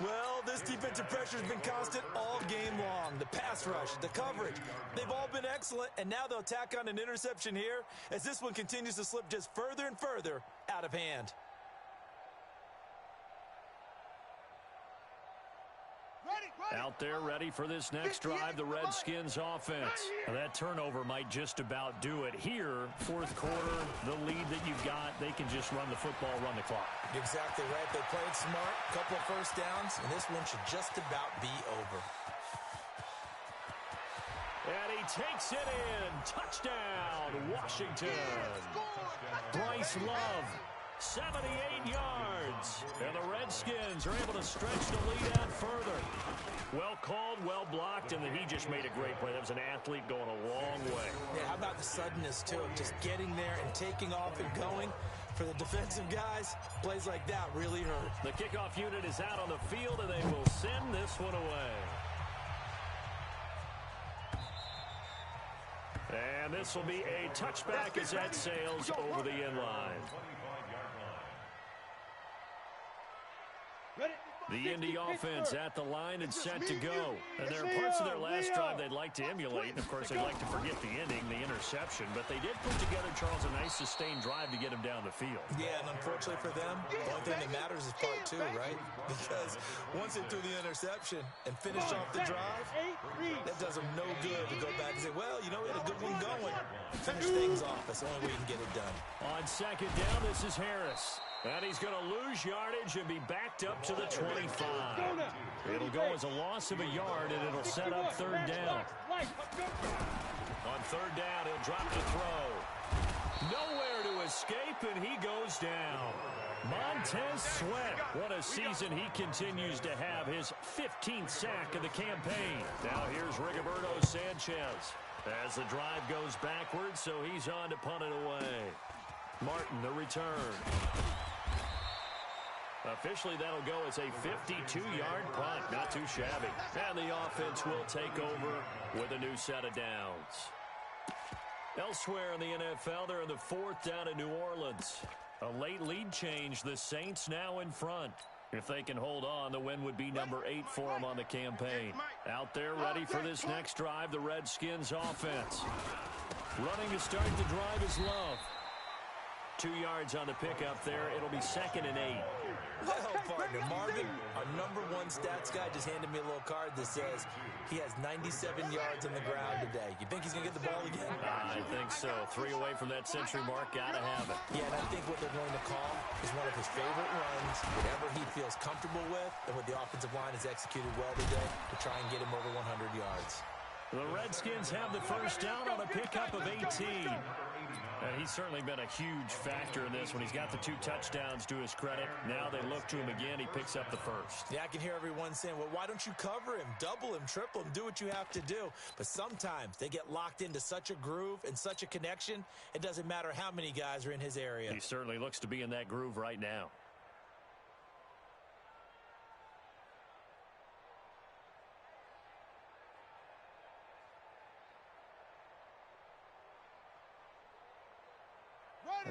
Well, this defensive pressure has been constant all game long. The pass rush, the coverage, they've all been excellent, and now they'll tack on an interception here as this one continues to slip just further and further out of hand. Out there ready for this next drive, the Redskins offense. That turnover might just about do it here. 4th quarter, the lead that you've got, they can just run the football, run the clock. Exactly right. They played smart, couple of 1st downs, and this one should just about be over. And he takes it in. Touchdown, Washington. Bryce Love. 78 yards. And the Redskins are able to stretch the lead out further. Well called, well blocked, and then he just made a great play. That was an athlete going a long way. Yeah, how about the suddenness, too? Just getting there and taking off and going. For the defensive guys, plays like that really hurt. The kickoff unit is out on the field, and they will send this one away. And this will be a touchback as that sails over the end line. Ready? The Indy offense at the line and set to go. And there are parts of their last drive they'd like to emulate. And, of course, they'd like to forget the ending, the interception. But they did put together, Charles, a nice sustained drive to get him down the field. Yeah, and unfortunately for them, the only thing that matters is part two, right? Because once they threw the interception and finished off the drive, that does them no good to go back and say, well, you know, we had a good one going. Finish things off. That's the only way you can get it done. On second down, this is Harris. And he's going to lose yardage and be backed up to the 25. It'll go as a loss of a yard, and it'll set up third down. On third down, he'll drop the throw. Nowhere to escape, and he goes down. Montez Sweat, what a season he continues to have. His 15th sack of the campaign. Now here's Rigoberto Sanchez. As the drive goes backwards, so he's on to punt it away. Martin, the return. Officially, that'll go as a 52-yard punt. Not too shabby. And the offense will take over with a new set of downs. Elsewhere in the NFL, they're in the fourth down in New Orleans. A late lead change. The Saints now in front. If they can hold on, the win would be number 8 for them on the campaign. Out there ready for this next drive, the Redskins offense. Running to start the drive is Love. 2 yards on the pickup there. It'll be 2nd and 8. Well, partner, Marvin, our #1 stats guy just handed me a little card that says he has 97 yards on the ground today. You think he's going to get the ball again? I think so. 3 away from that century mark. Got to have it. Yeah, and I think what they're going to call is one of his favorite runs, whatever he feels comfortable with, and what the offensive line has executed well today to try and get him over 100 yards. The Redskins have the first down on a pickup of 18. And he's certainly been a huge factor in this when he's got the 2 touchdowns to his credit. Now they look to him again. He picks up the first. Yeah, I can hear everyone saying, well, why don't you cover him, double him, triple him, do what you have to do. But sometimes they get locked into such a groove and such a connection, it doesn't matter how many guys are in his area. He certainly looks to be in that groove right now.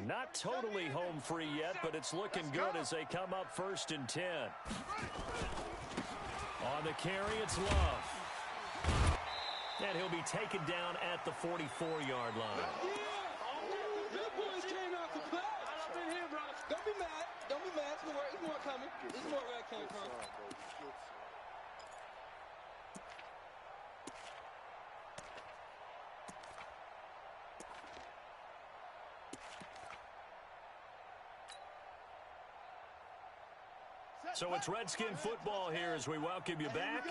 Not totally home free yet, but it's looking good as they come up 1st and 10. On the carry, it's Love. And he'll be taken down at the 44-yard line. Don't be mad. Don't be mad. There's more coming. There's more where I came from. So it's Redskin football here as we welcome you back.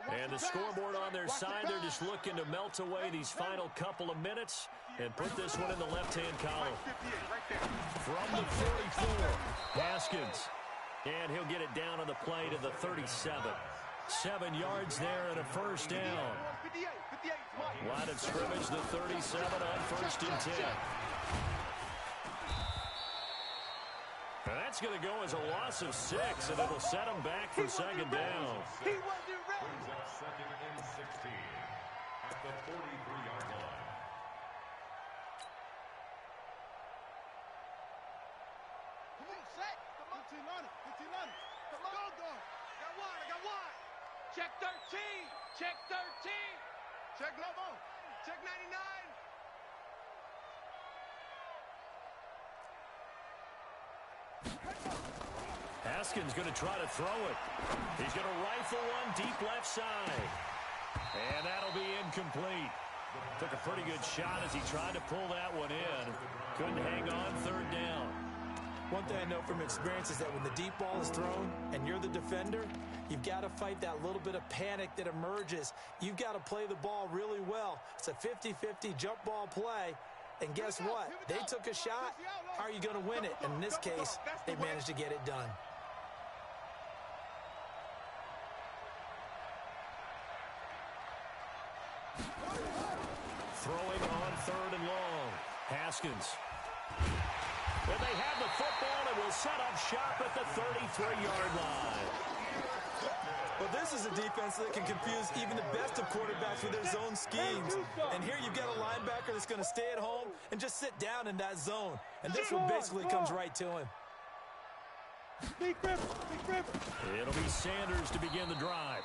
And the scoreboard on their side, they're just looking to melt away these final couple of minutes and put this one in the left-hand column. From the 44, Haskins. And he'll get it down on the play to the 37. 7 yards there and a first down. Line of scrimmage, the 37 on 1st and 10. And that's going to go as a loss of 6, and it'll set him back for 2nd down. He wasn't ready. Brings up 2nd and 16 at the 43-yard line. Come on, set. Come on. 15 on it. 15 on it. Come on. Go. I got one. Check 13. Check 13. Check Lobo. Check 99. Haskins going to try to throw it. He's going to rifle one deep left side. And that'll be incomplete. Took a pretty good shot as he tried to pull that one in. Couldn't hang on 3rd down. One thing I know from experience is that when the deep ball is thrown and you're the defender, you've got to fight that little bit of panic that emerges. You've got to play the ball really well. It's a 50-50 jump ball play. And guess what? They took a shot. How are you going to win it? And in this case, they managed to get it done. Throwing on 3rd and long. Haskins. And they have the football and will set up shop at the 33-yard line. Well, this is a defense that can confuse even the best of quarterbacks with their zone schemes. And here you've got a linebacker that's going to stay at home and just sit down in that zone. And this one basically comes right to him. Big River. Big River. It'll be Sanders to begin the drive.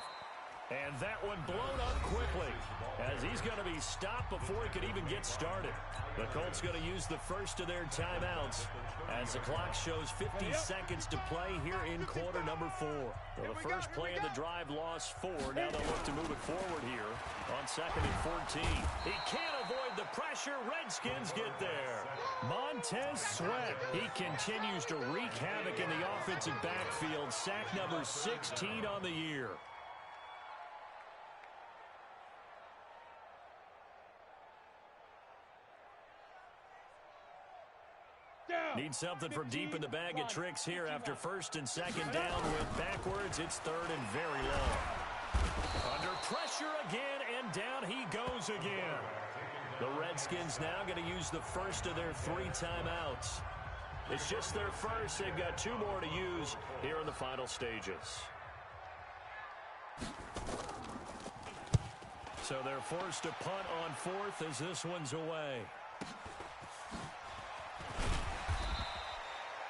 And that one blown up quickly as he's going to be stopped before he could even get started. The Colts going to use the first of their timeouts as the clock shows 50 seconds to play here in quarter number 4. So the first play of the drive lost 4. Now they'll look to move it forward here on 2nd and 14. He can't avoid the pressure. Redskins get there. Montez Sweat. He continues to wreak havoc in the offensive backfield. Sack number 16 on the year. Need something from deep in the bag of tricks here after 1st and 2nd down. Went backwards. It's 3rd and very low. Under pressure again, and down he goes again. The Redskins now going to use the first of their 3 timeouts. It's just their first. They've got 2 more to use here in the final stages. So they're forced to punt on 4th as this one's away.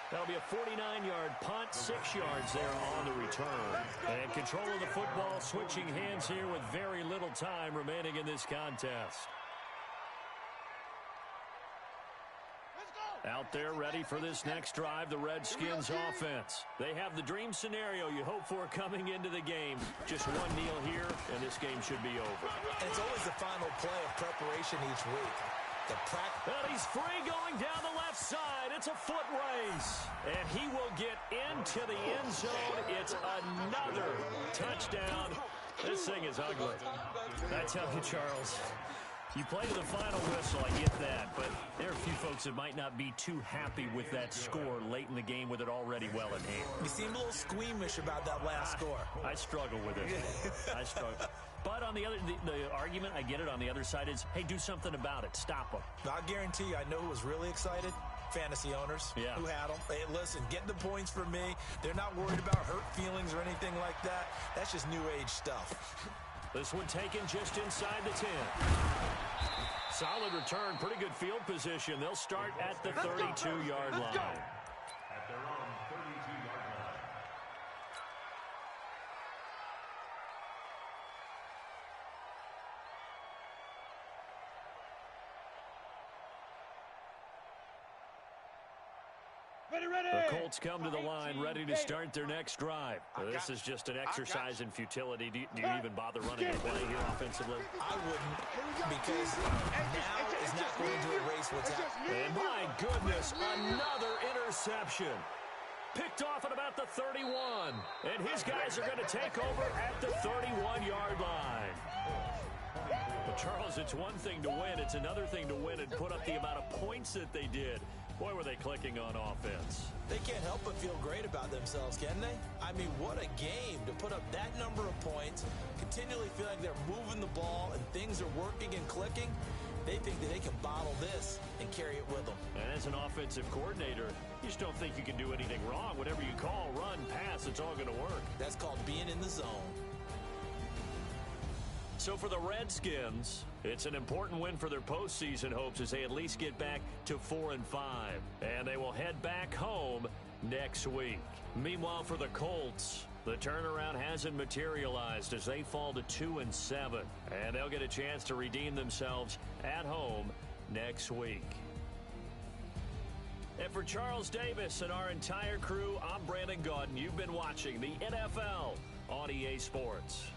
That'll be a 49-yard punt, 6 yards there on the return. And control of the football switching hands here with very little time remaining in this contest. Out there ready for this next drive, the Redskins offense. They have the dream scenario you hope for coming into the game. Just one kneel here, and this game should be over. And it's always the final play of preparation each week. And he's free going down the left side. It's a foot race. And he will get into the end zone. It's another touchdown. This thing is ugly. I tell you, Charles, you play to the final whistle, I get that. But there are a few folks that might not be too happy with that score late in the game with it already well in hand. You seem a little squeamish about that last score. I struggle with it. I struggle. But on the other, the argument, I get it, on the other side is, hey, do something about it. Stop them. I guarantee you, I know who was really excited. Fantasy owners who had them. Hey, listen, get the points for me. They're not worried about hurt feelings or anything like that. That's just new age stuff. This one taken just inside the 10. Solid return, pretty good field position. They'll start at the 32-yard line. At their own 32-yard line. The Colts come to the line ready to start their next drive. This is just an exercise in futility. Do you even bother running a play here offensively? I wouldn't, because now is not going to erase what's happening. And my goodness, another interception. Picked off at about the 31. And his guys are going to take over at the 31-yard line. But Charles, it's one thing to win. It's another thing to win and put up the amount of points that they did. Boy, were they clicking on offense. They can't help but feel great about themselves, can they? I mean, what a game to put up that number of points, continually feel like they're moving the ball and things are working and clicking. They think that they can bottle this and carry it with them. And as an offensive coordinator, you just don't think you can do anything wrong. Whatever you call, run, pass, it's all going to work. That's called being in the zone. So for the Redskins, it's an important win for their postseason hopes as they at least get back to 4-5. And they will head back home next week. Meanwhile, for the Colts, the turnaround hasn't materialized as they fall to 2-7. And they'll get a chance to redeem themselves at home next week. And for Charles Davis and our entire crew, I'm Brandon Gaudin. You've been watching the NFL on EA Sports.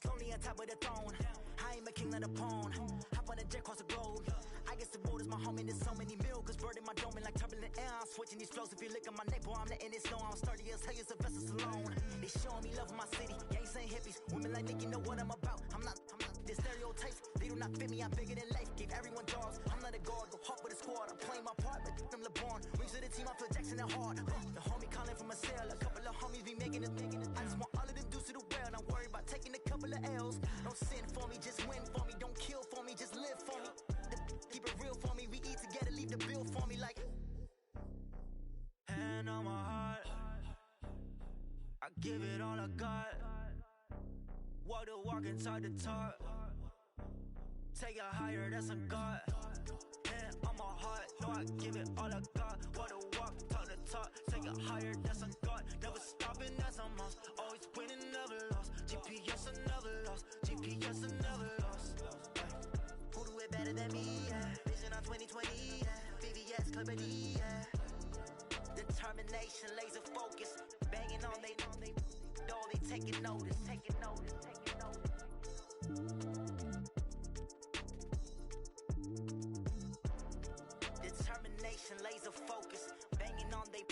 Slowly on top of the throne. I am a king, not a pawn. Hop on a jet across the globe. I guess the world is my home and there's so many milkers. Bird in my dome and like turbulent air. I'm switching these flows. If you look at my neck, boy, I'm letting it snow. I'm sturdy as hell as a vessel alone. They showing me love in my city. Gangs ain't hippies. Women like Nick, you know what I'm about. I'm not the stereotypes. They do not fit me. I'm bigger than life. Give everyone jobs. I'm not a guard. Go hard with a squad. I'm playing my part, but them LeBron. Rings to the team. I feel Jackson and hard. The homie calling from a cell. A couple of homies be making it. I just want all of them dudes to do well. Not worry about taking a couple of L's. Don't sin for me, just win for me. Don't kill for me, just live for me. Keep it real for me. We eat together, leave the bill for me like. Hand on my heart, I give it all I got. Walk the walk inside the talk. Take it higher, that's a God. Hand on my heart, no, I give it all I got. Walk the walk, talk the talk. Take it higher, that's a God. Never stopping, that's a must. Always winning, never lost. GPS, I never lost. GPS, I never lost. Who do it better than me? Yeah. Vision on 2020. Yeah. VVS, Clippity. Yeah. Determination, laser focus. Banging on they door, they taking notice. Taking notice, taking notice. Determination, laser focus. Banging on they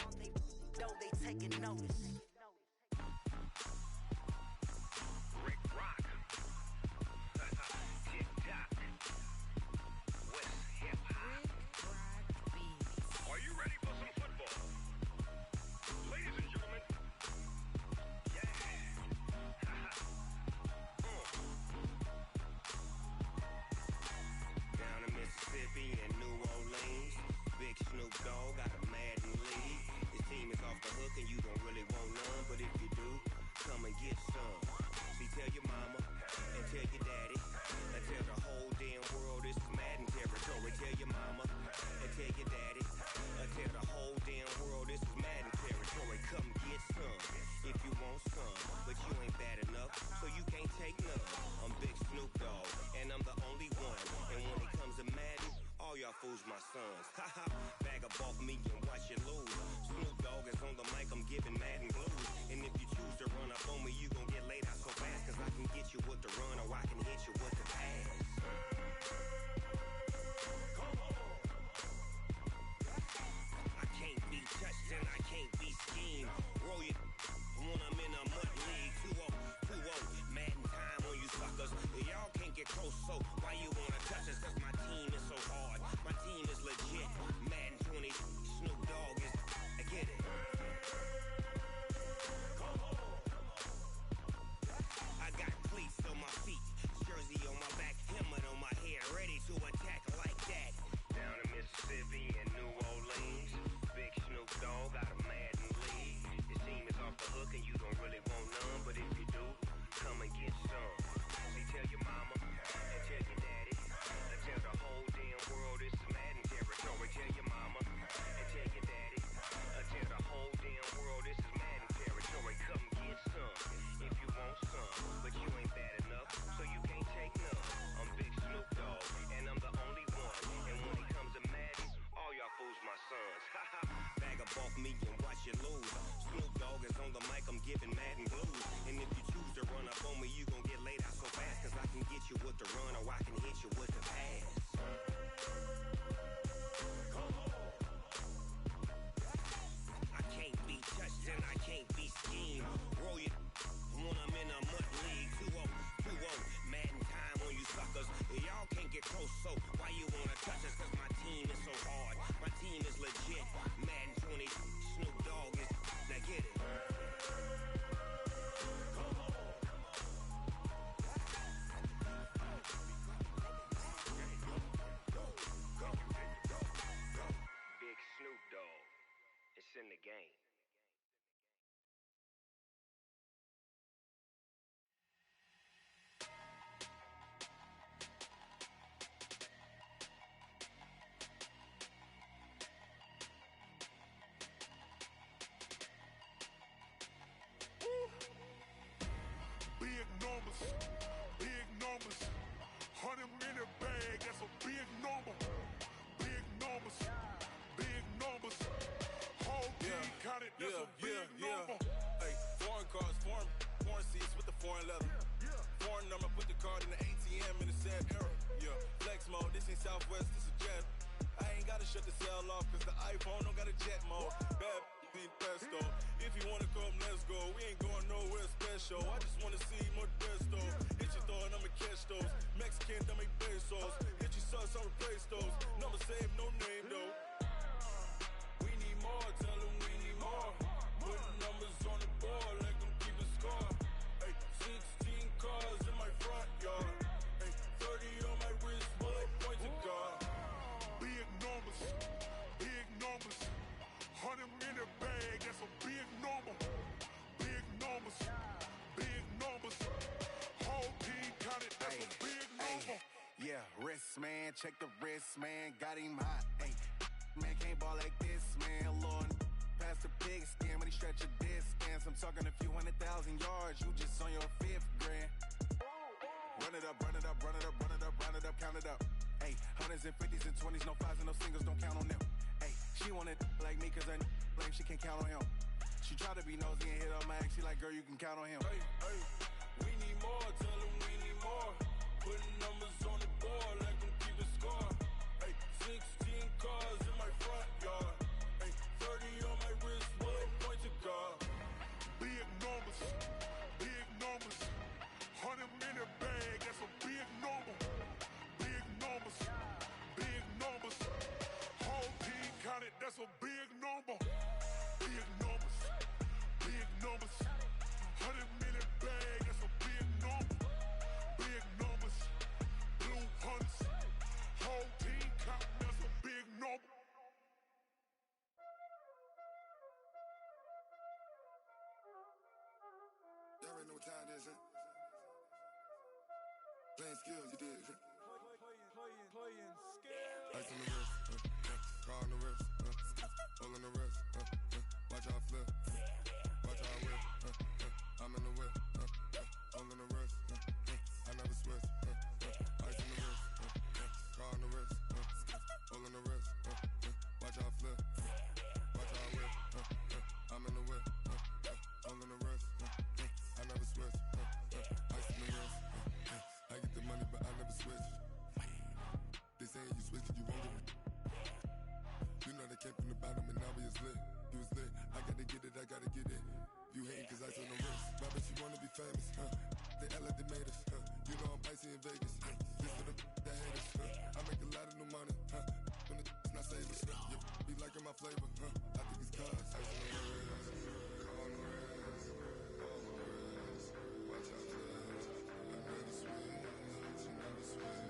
door, they taking notice. Rick Rock. Tick-tock. West hip-hop. Are you ready for some football? Ladies and gentlemen. Yeah. Down in Mississippi and New Orleans, Big Snoop Dogg got a Madden league. His team is off the hook and you don't really want none, but if you do, come and get some. See, tell your mama and tell your daddy and tell the whole damn world this is Madden territory. Tell your mama and tell your daddy and tell the whole damn world this is Madden territory. Come get some if you want some, but you ain't bad enough, so you can't take none. I'm Big Snoop Dogg and I'm the only one. And when it comes to Madden, all y'all fools my sons. Haha, bag up off me and watch you lose. Snoop Dogg is on the mic, I'm giving Madden blues. And if you choose to run up on me, you gon' get laid out so fast. Cause I can get you with the run or I can hit you with the pass. Come on. I can't be touched and I can't be schemed. Roll you when I'm in a mud league. 2-0, 2-0, Madden time on you suckers. Y'all can't get close, so why you wanna touch us? Cause my team is so hard. My team is legit. Madden 20, Snoop Dogg is. I get it. Come on. I got cleats on my feet, jersey on my back, helmet on my head, ready to attack like that. Down in Mississippi and New Orleans, Big Snoop Dogg got a Madden league. His team is off the hook and you don't really want none, but if you do, come and get some. See, tell your mama and tell your daddy and tell the whole damn world this is Madden territory. Tell your mama and tell your daddy and tell the whole damn world this is Madden territory. Come get some if you want some, but you ain't bad enough, so you can't take none. I'm Big Snoop Dogg and I'm the only one. And when it comes to Madden, all y'all fools my sons. Haha, bag up off me and watch you lose. Snoop Dogg is on the mic, I'm giving Madden blues. And if you choose to run up on me, you gon' get laid out so fast. Cause I can get you with the run or I can hit you with the pass. Come on. I can't be touched and I can't be schemed. Roll you when I'm in a mud league. 2-0, 2-0, Madden time on you suckers. Y'all can't get close, so why you wanna touch us? Cause my team is so hard. My team is legit. Madden 20, Snoop Dogg is. Now get it. Come on. Big Snoop Dogg. It's in the game. card in the ATM in a sad era. Yeah, flex mode, this ain't Southwest, this is jet. I ain't gotta shut the cell off, cause the iPhone don't got a jet mode. Bad need pesto. If you wanna come, let's go. We ain't going nowhere special. I just wanna see more desto. Hit your throw and I'ma catch those. Mexican, don't make pesos. Hit your sauce, I'll replace those. Number save, no name though. We need more, tell them we need more. Putting numbers on the board, like them keep a score. Ay, 16 cars in my front yard. Ay, 30 on my wrist, bullet point to God. Big numbers, 100 in the bag, that's a big number. Big numbers, whole team counted, that's a big number. Yeah, wrist man, check the wrist man, got him hot. Ay, man can't ball like this, man. Lord, past the pig skin when he stretch a distance. I'm talking a few 100,000 yards, you just on your 5th grand. Run it up, count it up. Ay, hundreds and 50s and 20s, no 5s and no singles, don't count on them. Ay, she wanted like me cause her lame, she can't count on him. She tried to be nosy and hit up my ex, she like, girl, you can count on him. Hey, we need more, tell them we need more. Putting numbers on the board, like them keep a score. Hey, 16 cars in my front yard. Hey, 30 on my wrist, bullet point to God. Big numbers, 100 in the bag, that's a big number. Big numbers, whole team counted, that's a big number. Big numbers, 100 in the bag, that's a big number. Big numbers, blue hunts, whole team counting, that's a big number. Y'all already know what time it is, huh? Playing skills, you did. Playing skills. Ice on the wrist, car on the wrist, hole in the wrist, watch how I flip, watch how I whip, I'm in the whip, hole in the wrist, I never switch, ice on the wrist, car on the wrist, hole in the wrist, watch how I flip, watch how I whip, I'm in the whip, hole in the wrist, I never switch, ice on the wrist, I get the money but I never switch. They saying you switch cause you won't get it. You know they came from the bottom and now we is lit. You was lit, I gotta get it, I gotta get it. You hating cause ice on the wrist. My bitch, you wanna be famous, They act like they made us, You know I'm icy in Vegas, This for the that hate us, I make a lot of new money, When the not saving, You be liking my flavor, I think it's cause ice on the wrist, on the wrist, on the wrist. Watch out for this, I never switch, I never switch.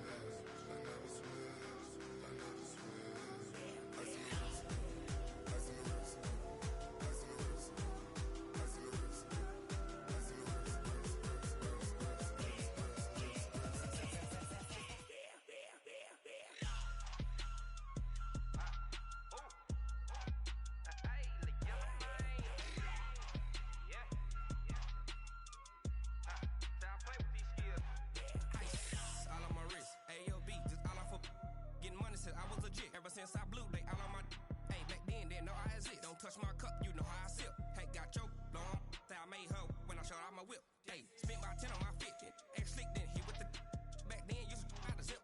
Since I blew, they all on my hey, back then, didn't know I had it. Don't touch my cup, you know how I sip. Hey, got your long, that I made her when I showed out my whip. Hey, spent about 10 on my 50. Ex slick, then hit with the back then, used to out the zip.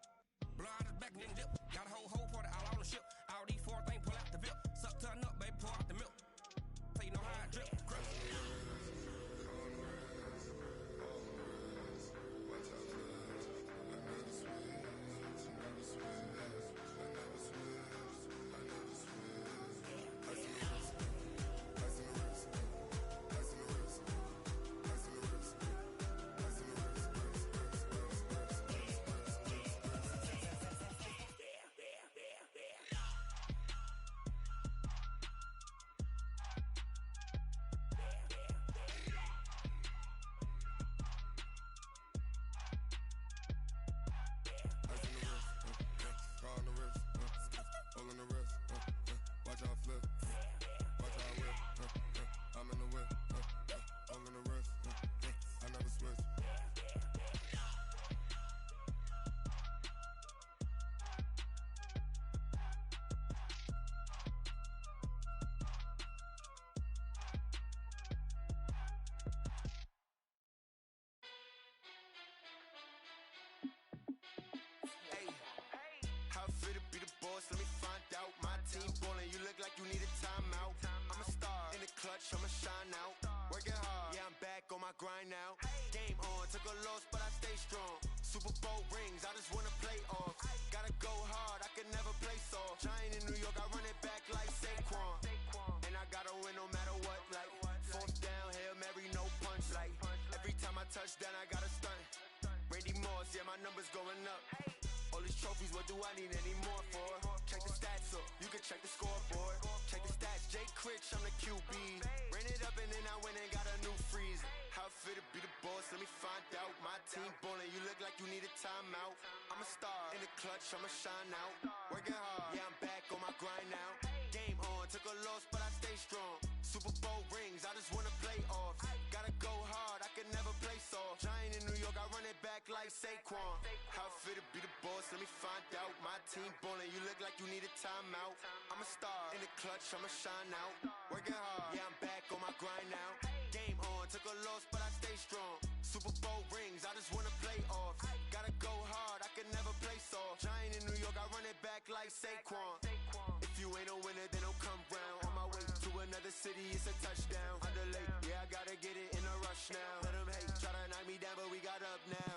Blow out his back, then dip. Got a whole party all on the ship. All these 4 things, pull out the VIP. Suck to a nut, baby, pour out the milk. So you know how I drip. Crap. boss, let me find out. My team ballin', you look like you need a timeout. I'm a star in the clutch, I'ma shine out. Working hard, yeah, I'm back on my grind now. Game on, took a loss, but I stay strong. Super Bowl rings, I just wanna play off. Gotta go hard, I can never play soft. Giant in New York, I run it back like Saquon. And I gotta win no matter what, like fourth down, Hail Mary, no punch. Like every time I touch down, I gotta stunt. Randy Moss, yeah, my numbers going up. All these trophies, what do I need any more for? Check the stats up, you can check the scoreboard. Check the stats, Jay Critch, I'm the QB. Ran it up and then I went and got a new freeze. How it fit to be the boss, let me find out. My team ballin', you look like you need a timeout. I'm a star in the clutch, I'ma shine out. Working hard, yeah, I'm back on my grind now. Game on, took a loss, but I stay strong. Super Bowl rings, I just wanna play off. Gotta go hard, I can never play soft. Giant in New York, I run it back like Saquon. How it fit to be the boss, let me find out. My team ballin', you look like you need a timeout. I'm a star in the clutch, I'ma shine out. Working hard, yeah, I'm back on my grind now. Game on, took a loss, but I stay strong. Super Bowl rings, I just wanna play off. Gotta go hard, I can never play soft. Giant in New York, I run it back like Saquon. If you ain't a winner, then don't come round. On my way to another city, it's a touchdown. Underlay, yeah, I gotta get it in a rush now. Let them hate, try to knock me down, but we got up now.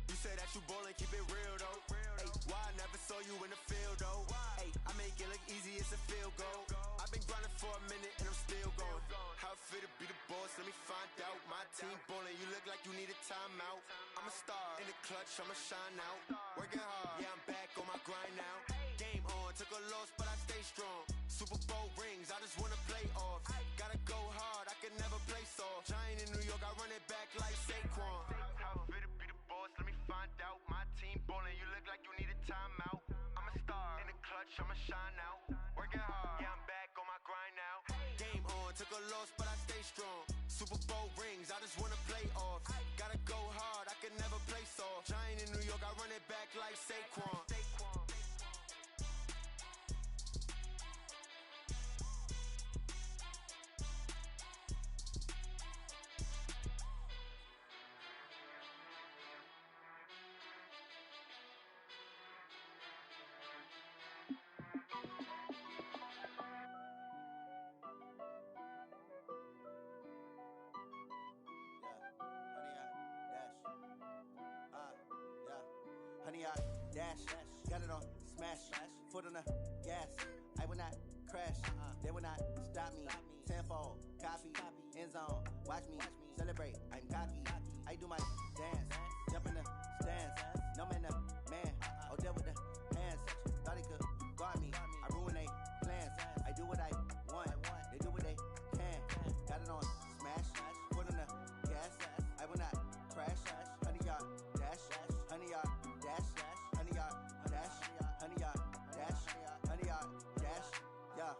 You say that you ballin', keep it real though. Ay, why I never saw you in the field though? Ay, I make it look easy, it's a field goal. I've been grinding for a minute and I'm still going. How it fit to be the boss, let me find out. My team ballin', you look like you need a timeout. I'm a star in the clutch, I'ma shine out. Working hard, yeah, I'm back on my grind now. Game on, took a loss, but I stay strong. Super Bowl rings, I just wanna play off. Gotta go hard, I can never play soft. Giant in New York, I run it back like Saquon. How it fit to be the boss, let me find out. My team ballin', you look like you need a timeout. I'm a star in the clutch, I'ma shine out. Working hard, yeah, I'm back on my grind now. Game on, took a loss, but I stay strong. Super Bowl rings, I just wanna play off. Gotta go hard, I can never play soft. Giant in New York, I run it back like Saquon. Honey, I dash, got it on smash, foot on the gas. I will not crash, they will not stop me. Tenfold, copy, end zone, watch me celebrate. I'm cocky, I do my dance, jump in the stands. No man, man, oh there with the hands. Thought he could guard me, I ruin they plans. I do what I want, they do what they can. Got it on smash, foot on the gas. I will not crash, honey, y'all dash, honey, y'all dash, honey, y'all dash, honey, y'all dash, honey, y'all dash, yeah.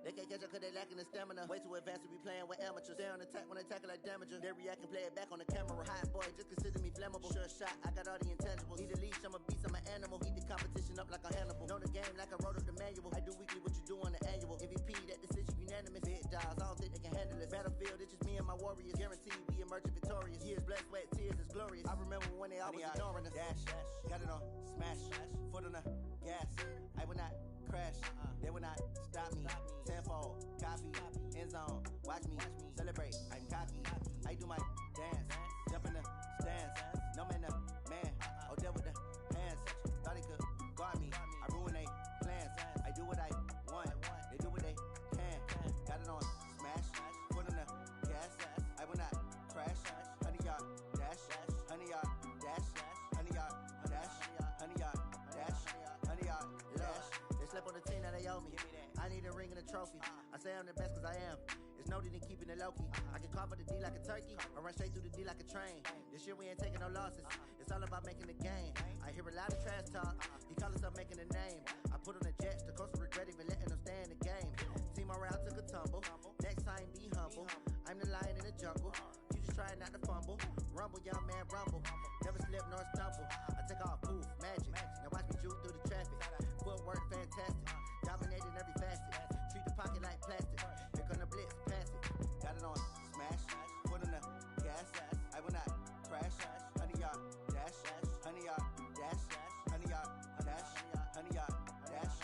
They can't catch up cause they lacking the stamina. Way too advanced to be playing with amateurs. Stay on attack when they tackle like damager. They react and play it back on the camera. Hot boy, just consider me flammable. Sure shot, I got all the intangibles. Need a leash, I'm a beast, I'm an animal. Eat the competition up like a Hannibal. Know the game like I wrote up the manual. I do weekly what you do on the annual. MVP, that decision unanimous. Big dials, I don't think they can handle it. Battlefield, it's just me and my warriors. Guaranteed we emerge victorious. Years, blood, sweat, tears, it's glorious. I remember when they always ignoring us. Dash, got it on smash, foot on the gas. I will not crash, they will not stop me. Tenfold, copy, end zone, watch me celebrate. I'm cocky, I do my dance, jump in the stands. No man, man, oh there with the hands. Thought he could guard me, I ruin they plans. I do what I want, they do what they can. Got it on smash, foot on the gas. I will not crash, honey, y'all dash, honey, y'all dash, honey, y'all dash, honey, y'all dash, honey, y'all dash. They slept on the team, now they owe me. I need a ring and a trophy. I say I'm the best cause I am. It's no need in keeping it low-key. I can carve up the D like a turkey, or run straight through the D like a train. This year we ain't taking no losses. It's all about making the game. I hear a lot of trash talk. He call himself making a name. I put on the Jets, the coast will regret even letting them stay in the game. Team morale took a tumble. Next time be humble. I'm the lion in the jungle. You just trying not to fumble. Rumble, young man, rumble. Never slip nor stumble. I take off, poof, magic. Now watch me juke through the traffic. Footwork fantastic. Dominating every facet. Treat the pocket like plastic. Here come the blitz, pass it. Got it on smash, foot on the gas. I will not crash. Honey, y'all dash, honey, y'all dash, honey, y'all dash, honey, y'all dash,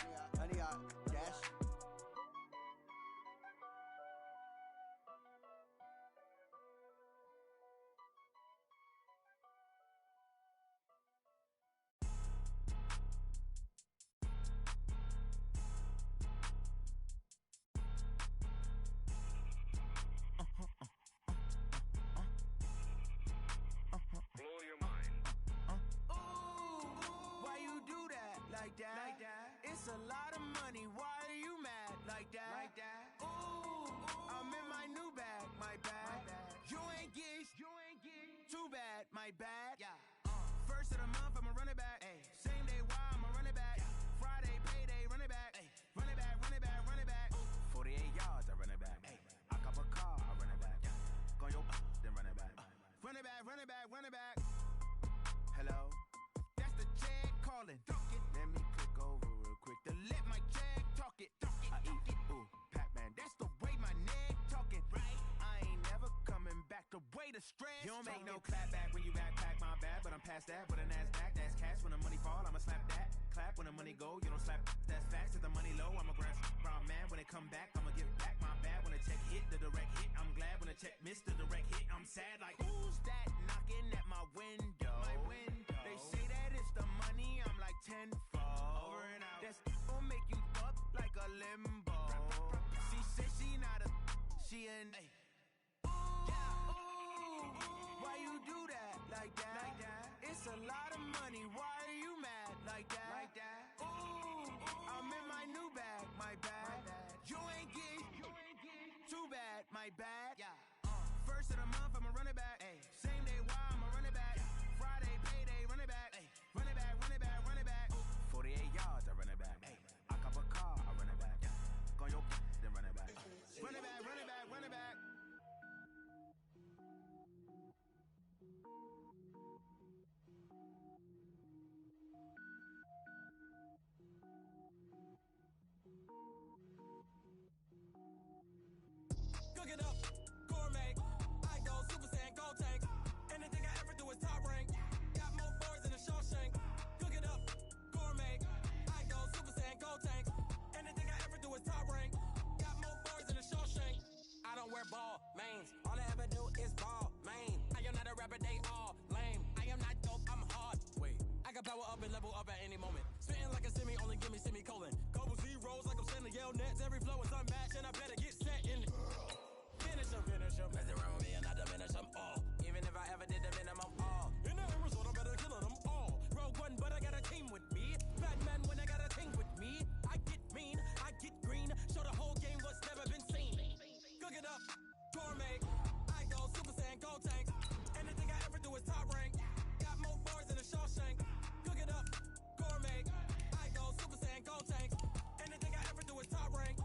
my bad. Yeah. First of the month, I'ma run it back. Ay. Same day, why I'ma run it back. Friday, payday, run it back. Ay. Run it back, run it back, run it back. 48 yards, I run it back. Ay. I cop a car, I run it back. Go yo, then run it back. Run it back, run it back, run it back. Hello? That's the check calling. Let me click over real quick to let my check talk it. I eat it, ooh, Pac-Man. That's the way my neck talking. Right? I ain't never coming back the way the stress. You don't make no clap back when you backpack my bad, but I'm past that with a NASDAQ. That's cash when the money fall, I'ma slap that. Clap when the money go, you don't slap. That's facts. If the money low, I'ma grab brown man. When it come back, I'ma give back my bad. When the check hit, the direct hit. I'm glad when the check missed the direct hit. I'm sad like, who's that knocking at my window? My window. They say that it's the money, I'm like tenfold. Over and out. That's gon' make you up like a limbo. She said she not a, she an. Why you do that like that? Like that? It's a lot of money. Why are you mad like that? Like that? Ooh, I'm in my new bag. My bad. You ain't get too bad. My bad. Yeah. First of the month, I'ma run it back. Ay. Same day, why I'ma run it back. Friday, payday, run it back. Ay. Run it back, run it back, run it back. 48 yards, I run it back. Ay. I cop a car, I run it back. Go yo, then run it back. Run it back, run it back, run it back. Cook it up, gourmet. I go Super Saiyan, gold tank. Anything I ever do is top rank. Got more boys than a Shawshank. Cook it up, gourmet. I go Super Saiyan, gold tank. Anything I ever do is top rank. Got more boys than a Shawshank. I don't wear ball mains. All I ever do is ball main. I am not a rapper, they all lame. I am not dope, I'm hard. Wait, I can power up and level up at any moment. Spitting like a semi, only give me semicolon. Couple zeros like I'm sending yell nets. Every flow is unmatched and I better get set in. Finish em. Mess around with me and I diminish them all. Even if I ever did the minimum all. In the Arizona, better killing them all. Rogue One, but I got a team with me. Batman when I got a team with me. I get mean, I get green. Show the whole game what's never been seen. Cook it up, gourmet. I go Super Saiyan, gold tank. Anything I ever do is top rank. Got more bars than a Shawshank. Cook it up, gourmet. I go Super Saiyan, gold tank. Anything I ever do is top rank.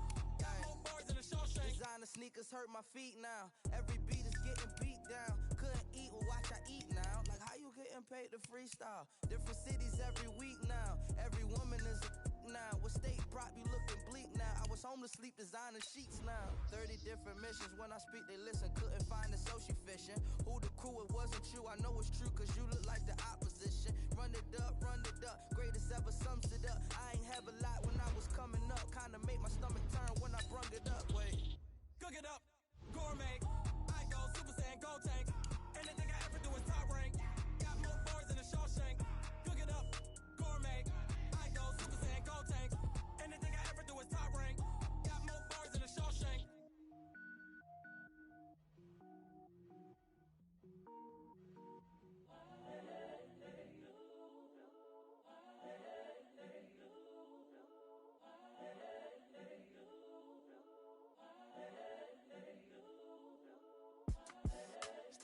Got more bars than a Shawshank. Designer sneakers hurt my feet now. Every beat is getting beat down. Couldn't eat, well watch I eat now. Like how you getting paid to freestyle? Different cities every week now. Every woman is a now. What state prop you looking bleak now? I was home to sleep designer sheets now. 30 different missions. When I speak they listen. Couldn't find it so she fishing. Who the crew, it wasn't you. I know it's true cause you look like the opposition. Run it up, greatest ever sums it up. I ain't have a lot when I was coming up. Kinda made my stomach turn when I brung it up. Wait. Cook it up, gourmet. I go Super Saiyan, gold tank. Anything I ever do is top rank. Got more bars than a Shawshank. Cook it up, gourmet. I go Super Saiyan, gold tank. Anything I ever do is top rank. Got more bars than a Shawshank.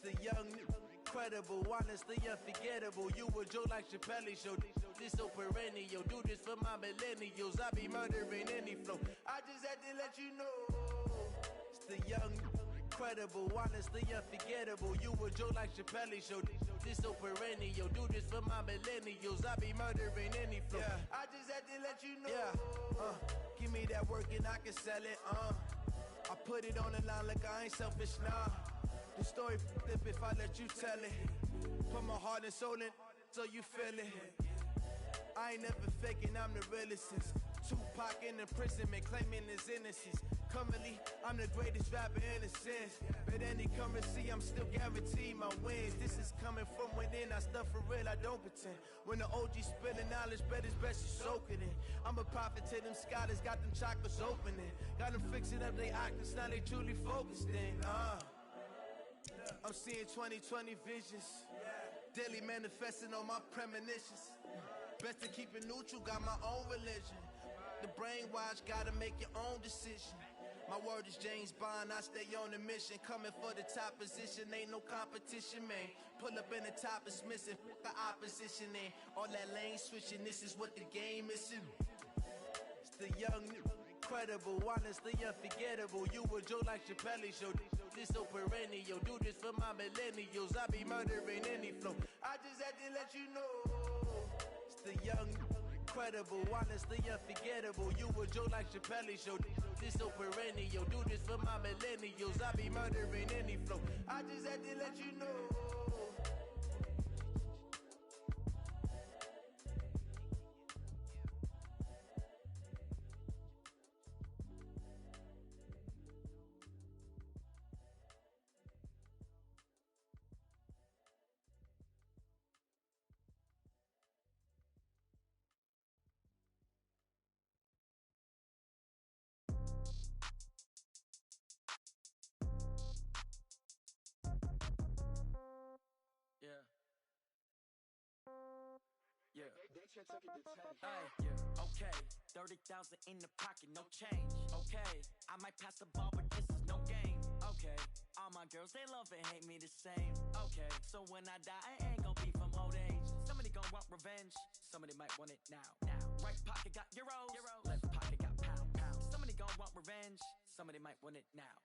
The young, incredible, honestly unforgettable. You a Joe like Chappelle show. This so perennial. Do this for my millennials. I be murdering any flow. I just had to let you know. It's the young, incredible, honestly unforgettable. You a Joe like Chappelle show. This so perennial. Do this for my millennials. I be murdering any flow. Yeah. I just had to let you know. Yeah. Give me that work and I can sell it. I put it on the line like I ain't selfish, nah. The story flip if I let you tell it. Put my heart and soul in so you feel it. I ain't never faking, I'm the realest since Tupac in imprisonment, claiming his innocence. Currently, I'm the greatest rapper in a sense. But any currency, I'm still guaranteed my wins. This is coming from within, I stuff for real, I don't pretend. When the OG spilling knowledge, bet it's best you soak it in. I'm a prophet to them scholars, got them chakras opening. Got them fixing up they octaves, now they truly focused in. I'm seeing 2020 visions. Daily manifesting on my premonitions. Best to keep it neutral, got my own religion. The brainwash, gotta make your own decision. My word is James Bond, I stay on a mission. Coming for the top position, ain't no competition, man. Pull up in the top is missing, the opposition in. All that lane switching, this is what the game is. It's the young, incredible, honestly unforgettable. You a joke like Chappelle show. This so perennial, do this for my millennials. I be murdering any flow. I just had to let you know. It's the young, incredible, honestly unforgettable. You a joke like Chappelle show. This so perennial, do this for my millennials. I be murdering any flow. I just had to let you know. Okay, 30,000 in the pocket, no change. Okay, I might pass the ball, but this is no game. Okay, all my girls, they love and hate me the same. Okay, so when I die, I ain't gon' be from old age. Somebody gon' want revenge, somebody might want it now. Right pocket got euros, left pocket got pounds. Somebody gon' want revenge, somebody might want it now.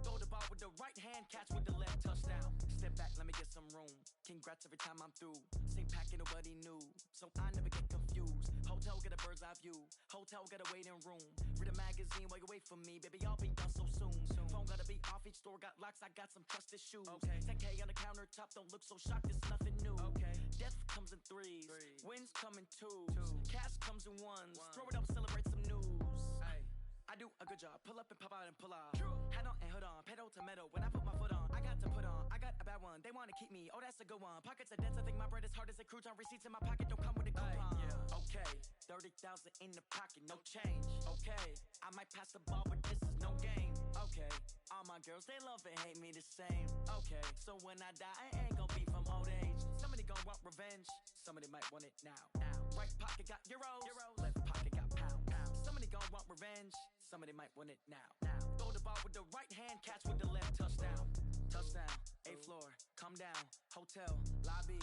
Throw the ball with the right hand, catch with the left, touchdown. Step back, let me get some room. Congrats every time I'm through. Same packet, nobody knew, so I never get confused. Hotel get a bird's eye view. Hotel got a waiting room. Read a magazine while you wait for me, baby. I'll be done so soon. Phone gotta be off. Each store got locks. I got some trusted shoes. 10K on the countertop. Don't look so shocked. It's nothing new. Death comes in threes. Wins come in twos. Cash comes in ones. Throw it up, celebrate some news. I do a good job. Pull up and pop out and pull out. Head on and hood on. Pedal to metal. When I put my foot on, I got to put on. I got a bad one. They wanna keep me. Oh, that's a good one. Pockets are dense. I think my bread is hard as a crouton. Receipts in my pocket don't come with a coupon. Okay, 30,000 in the pocket, no change. Okay, I might pass the ball, but this is no game. Okay, all my girls, they love and hate me the same. Okay, so when I die, I ain't gon' be from old age. Somebody gon' want revenge, somebody might want it now. Right pocket got euros, left pocket got pounds. Somebody gon' want revenge, somebody might want it now. Throw the ball with the right hand, catch with the left, touchdown. Touchdown, 8th floor, come down, hotel, lobby.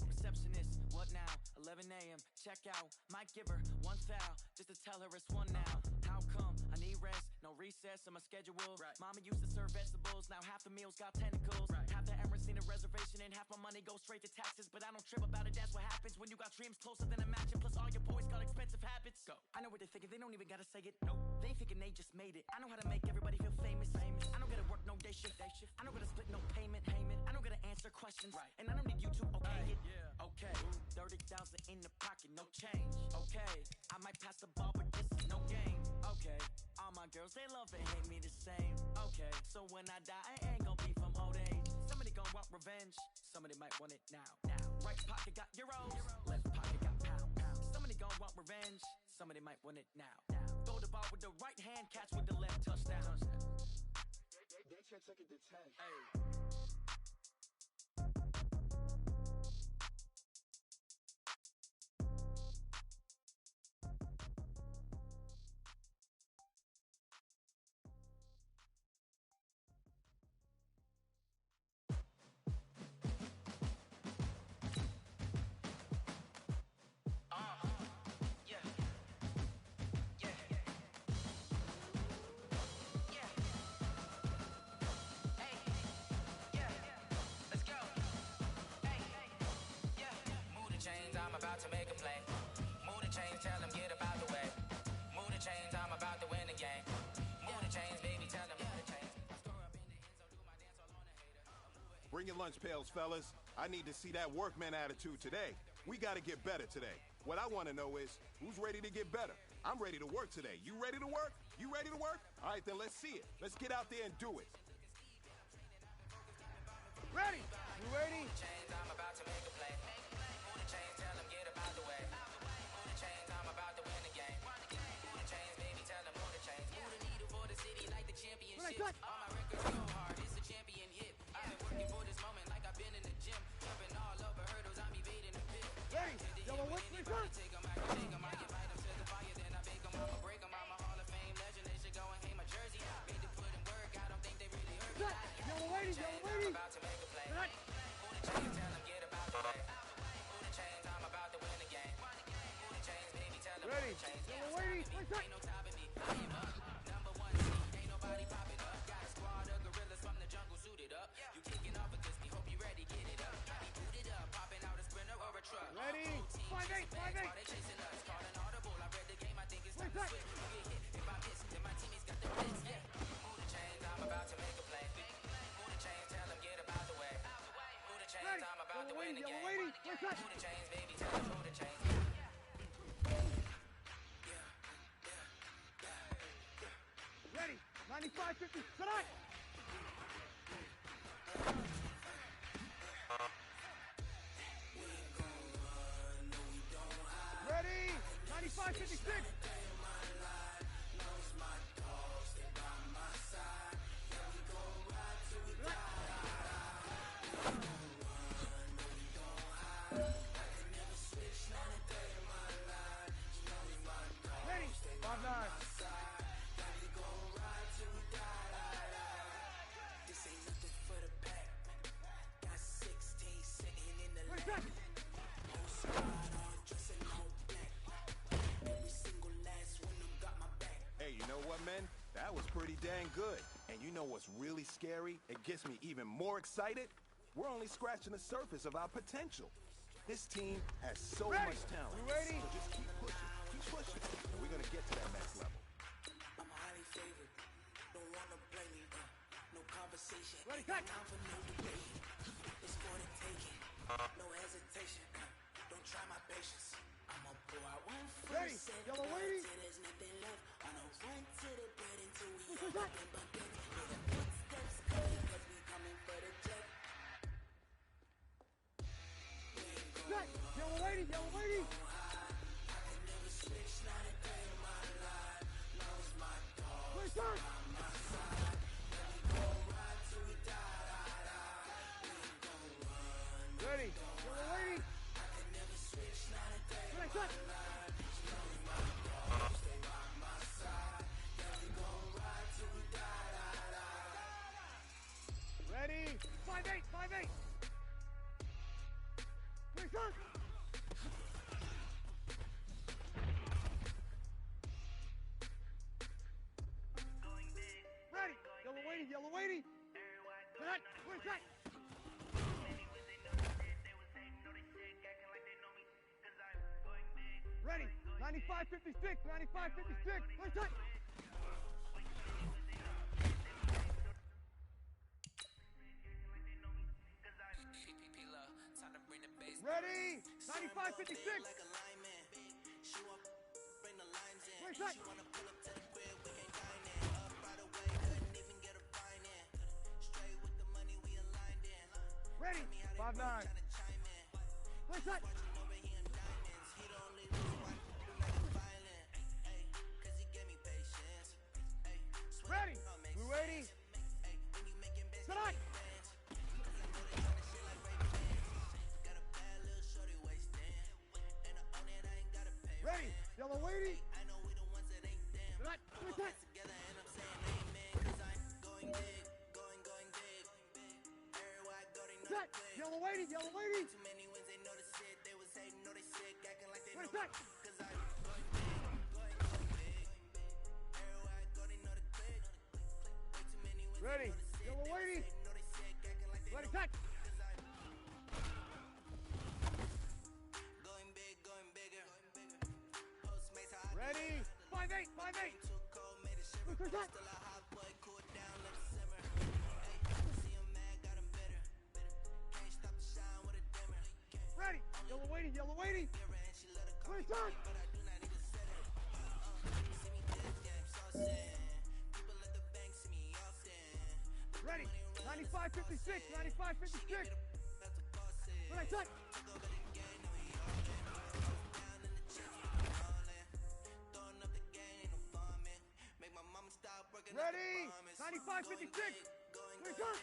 Receptionist, what now? 11 a.m. Check out. Might give her one foul just to tell her it's one now. How come? I need rest, no recess in my schedule. Mama used to serve vegetables, now half the meals got tentacles. Half the Emirates need a reservation and half my money goes straight to taxes. But I don't trip about it, that's what happens when you got dreams closer than a mansion. Plus all your boys got expensive habits. Go. I know what they're thinking, they don't even gotta say it. Nope. They ain't thinking they just made it. I know how to make everybody feel famous. I don't gotta work no day shift. I don't gotta split no payment. I don't gotta answer questions. And I don't need you to okay it. Okay, 30,000 in the pocket, no change. Okay, I might pass the ball, but this is no game. Okay, all my girls, they love and hate me the same. Okay, so when I die, I ain't gon' be from old age. Somebody gon' want revenge, somebody might want it now. Right pocket got euros, left pocket got pounds. Somebody gon' want revenge, somebody might want it now. Throw the ball with the right hand, catch with the left, touchdown. They can't take it to 10. About to make a play. Move the chains, tell them get about the way. Move the chains, I'm about to win the game. Move the chains, baby, tell them move the chains. Bring your lunch pails, fellas. I need to see that workman attitude today. We got to get better today. What I want to know is, who's ready to get better? I'm ready to work today. You ready to work? You ready to work? All right, then let's see it. Let's get out there and do it. Ready? You ready? Chains, I'm about to make a play. Move the chains, tell them get about the way. Move the chains, I'm about to win the game. Move the chains, baby, tell them move the chains. Move the needle for the city like the championship. All my records go hard, it's a champion hit. I've been working for this moment like I've been in the gym. Jumping all over hurdles, I'm evading the pit. Ready? Y'all want anybody take them, I can take them. I invite them to the fire, then I bake them. I'ma break them. I'm a Hall of Fame legend, they should go and Yellow lady. Ain't no topping me. I am up. Number one seed. Ain't nobody popping up. Got a squad of gorillas from the jungle suited up. You kicking off against me. Hope you ready. Get it up. I be booted up. Popping out a sprinter or a truck. Ready. 5-8. 5-8. While they chasing us. Calling audible. I read the game. I think it's time to switch. You get hit. If I miss, then my teammates got the blitz. Yeah. Move the chains. I'm about to make a play. Move the chains. Tell them get about the way. Move the chains. I'm about to win the game. Move the chains, baby. Tell them move the chains. Ready. 95-50. Tonight. Ready. 95-56. Ready. 5-9. This ain't nothing for the pack. Got 16 sitting in the lap. Whole squad all dressing all black. Every single last one of them got my back. Hey, you know what, man? That was pretty dang good. And you know what's really scary? It gets me even more excited. We're only scratching the surface of our potential. This team has so much talent. You ready? So just keep pushing, and we're gonna get to that next level. I'm highly favored. Don't wanna blame me. No conversation. Ready, Ain't got time for no debate. It's for the taking. No hesitation. Don't try my patience. I'ma pour out one Ready. first. Yellow lady. Till there's nothing left. I'ma run to the bed until we have nothing but death. Hear the footsteps coming 'cause we coming for the jet. Set. Yellow lady. Yellow lady. Play start. Ready. Yellow lady. Play start. Ready. 5-8. 5-8. Play start. Ready. Yellow lady. Yellow lady. Set. Play start. Ready. 95-56. 95-56. Play start. Ready. 95-56. Play start. Ready. 5-9. Play start. Ready. Blue 80. Tonight. Ready. Yellow lady. Tonight. Play start. Set. Yellow lady. Yellow lady. Play start. Ready. Yellow lady. Ready, cut. Ready. 5-8. 5-8. Look, cut. Ready. Yellow lady. Yellow lady. Play start. Ready. 95-56. 95-56. Right, touch. Ready. 95-56. Right, touch.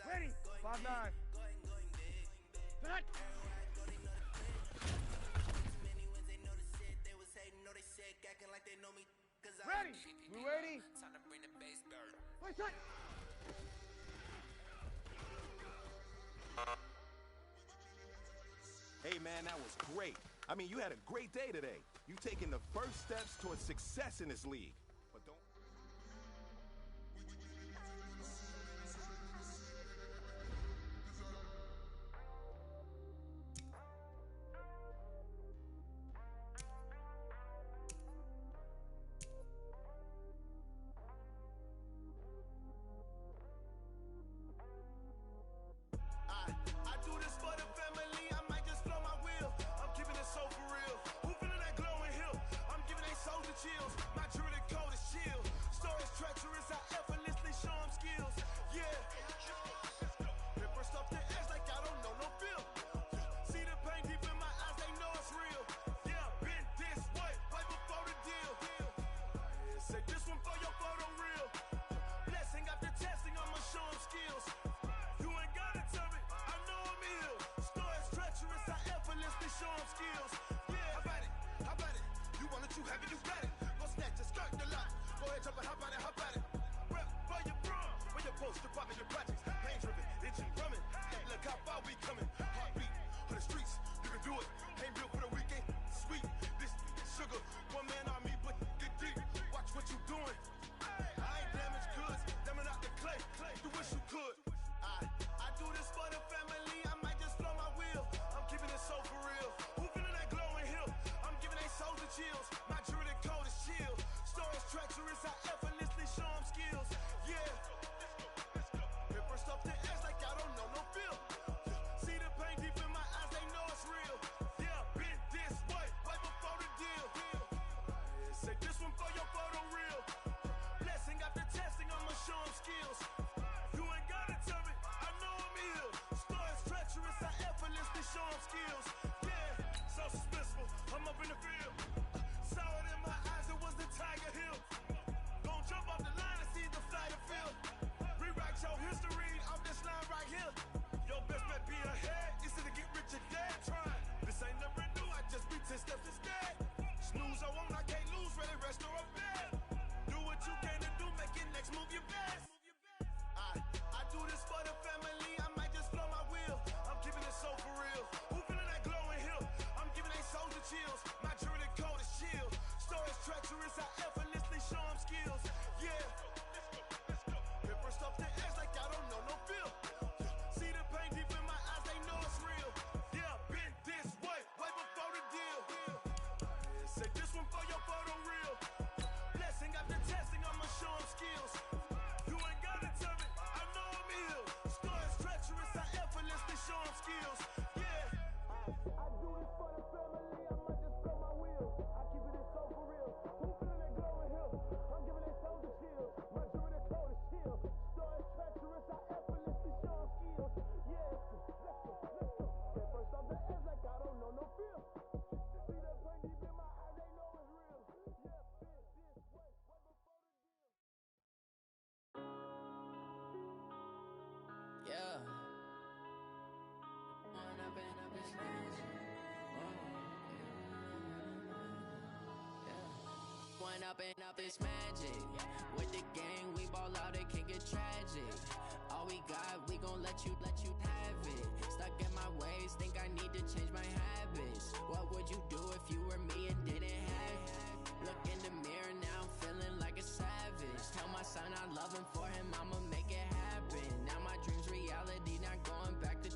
Ready. 5-9. Touch. Ready. We ready? Time to bring the bass bird. Play tight. man, that was great. I mean, you had a great day today. You've taken the first steps towards success in this league. But don't... I do this for the family, I might just blow my wheel. I'm keeping it so for real. Who feeling that glowing hill? I'm giving they souls the chills. My jewelry code is chill. Stories treacherous, I effortlessly show them skills. Yeah. Paper stuff the edge like I don't know no feel. See the pain deep in my eyes, they know it's real. Yeah, been this way, right before the deal. Say this one for your photo real. Blessing after testing, I'ma show them skills. You ain't gotta tell me, I know I'm ill. Stories treacherous, I effortlessly show them skills. Yeah, how about it? How about it? You want it, you have it, you got it. Go snatch it, skirt the lot. Go ahead, jump it, how about it, how about it? Rep for your bro, for your post, your pop, and your projects. Pain driven, engine drumming. Look how far we coming. Heartbeat for the streets, you can do it. Ain't built for the weekend, sweet. This sugar, one man army, but get deep. Watch what you doing. I ain't damaged goods, damn out the clay. You wish you could. I do this for the family, I might just blow my wheel. I'm keeping it so for real. Who feeling that glowing hill? I'm giving they souls the chills. My jewelry code is chill. Stories treacherous, I effortlessly show them skills. Yeah. Paper stuff the edge like I don't know no feel. See the pain deep in my eyes, they know it's real. Yeah, been this way, right before the deal. Say this one for your photo real. Blessing after testing, I'ma show them skills. You ain't gotta tell me, I know I'm ill. Stories treacherous, I effortlessly show them skills. Yeah, so suspenseful, I'm up in the field. Saw it in my eyes, it was the Tiger Hill. Gon' jump off the line and see the flight of field. Rewrite your history off this line right here. Your best bet be ahead, easy to get rich or dead trying. This ain't never new, I just be 10 steps instead. Snooze I won't, I can't lose, ready, rest or a bed. Do what you can to do, make your next move your best. I do this for the family, I might just blow my wheel. I'm keeping it so for real. Who feeling that glowing hill? I'm giving they souls the chills. My jewelry code is chill. Stories treacherous, I effortlessly show them skills. Yeah. Paper stuff the edge like I don't know no feel. See the pain deep in my eyes, they know it's real. Yeah, been this way, right before the deal. Say this one for your photo real. Blessing after testing, I'ma show them skills. You ain't gotta tell me, I know I'm ill. Stories treacherous, I effortlessly show them skills. Yeah. I do this for the family, I might just blow my wheel. I keep it so for real. Who feeling that glowing hill? I'm giving they souls the chills. My jewelry code is chill. Stories treacherous, I effortlessly show them skills. Yeah, let's go. At first off the edge like I don't know no feel. See that pain deep in my eyes, they know it's real. Yeah, been this way, right before the deal. Yeah. When I've been up this magic. When up and up this magic. With the gang, we ball out, it can get tragic. All we got, we gon' let you have it. Stuck in my ways, think I need to change my habits. What would you do if you were me and didn't have it? Look in the mirror, now I'm feeling like a savage. Tell my son I love him, for him I'ma make it happen. Now my dream's reality, not going back to.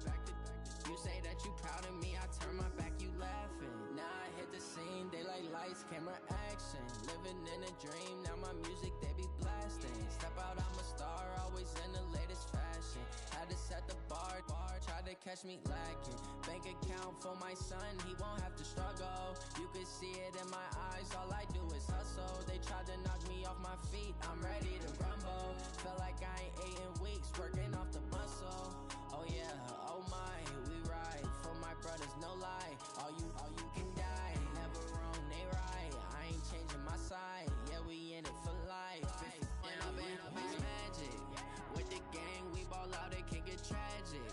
You say that you proud of me, I turn my back, you laughing. Now I hit the scene, daylight lights, camera action. Living in a dream, now my music they be blasting. Step out, I'm a star, always in the latest fashion. Had to set the bar, try to catch me lacking. Bank account for my son, he won't have to struggle. You could see it in my eyes, all I do is hustle. They tried to knock me off my feet, I'm ready to rumble. Felt like I ain't ate in weeks, working off the muscle. Oh yeah, oh my, we ride for my brothers, no lie. All you can die, never wrong, they right. I ain't changing my side, yeah, we in it for life. When I've been up is magic. With the gang, we ball out, it can get tragic.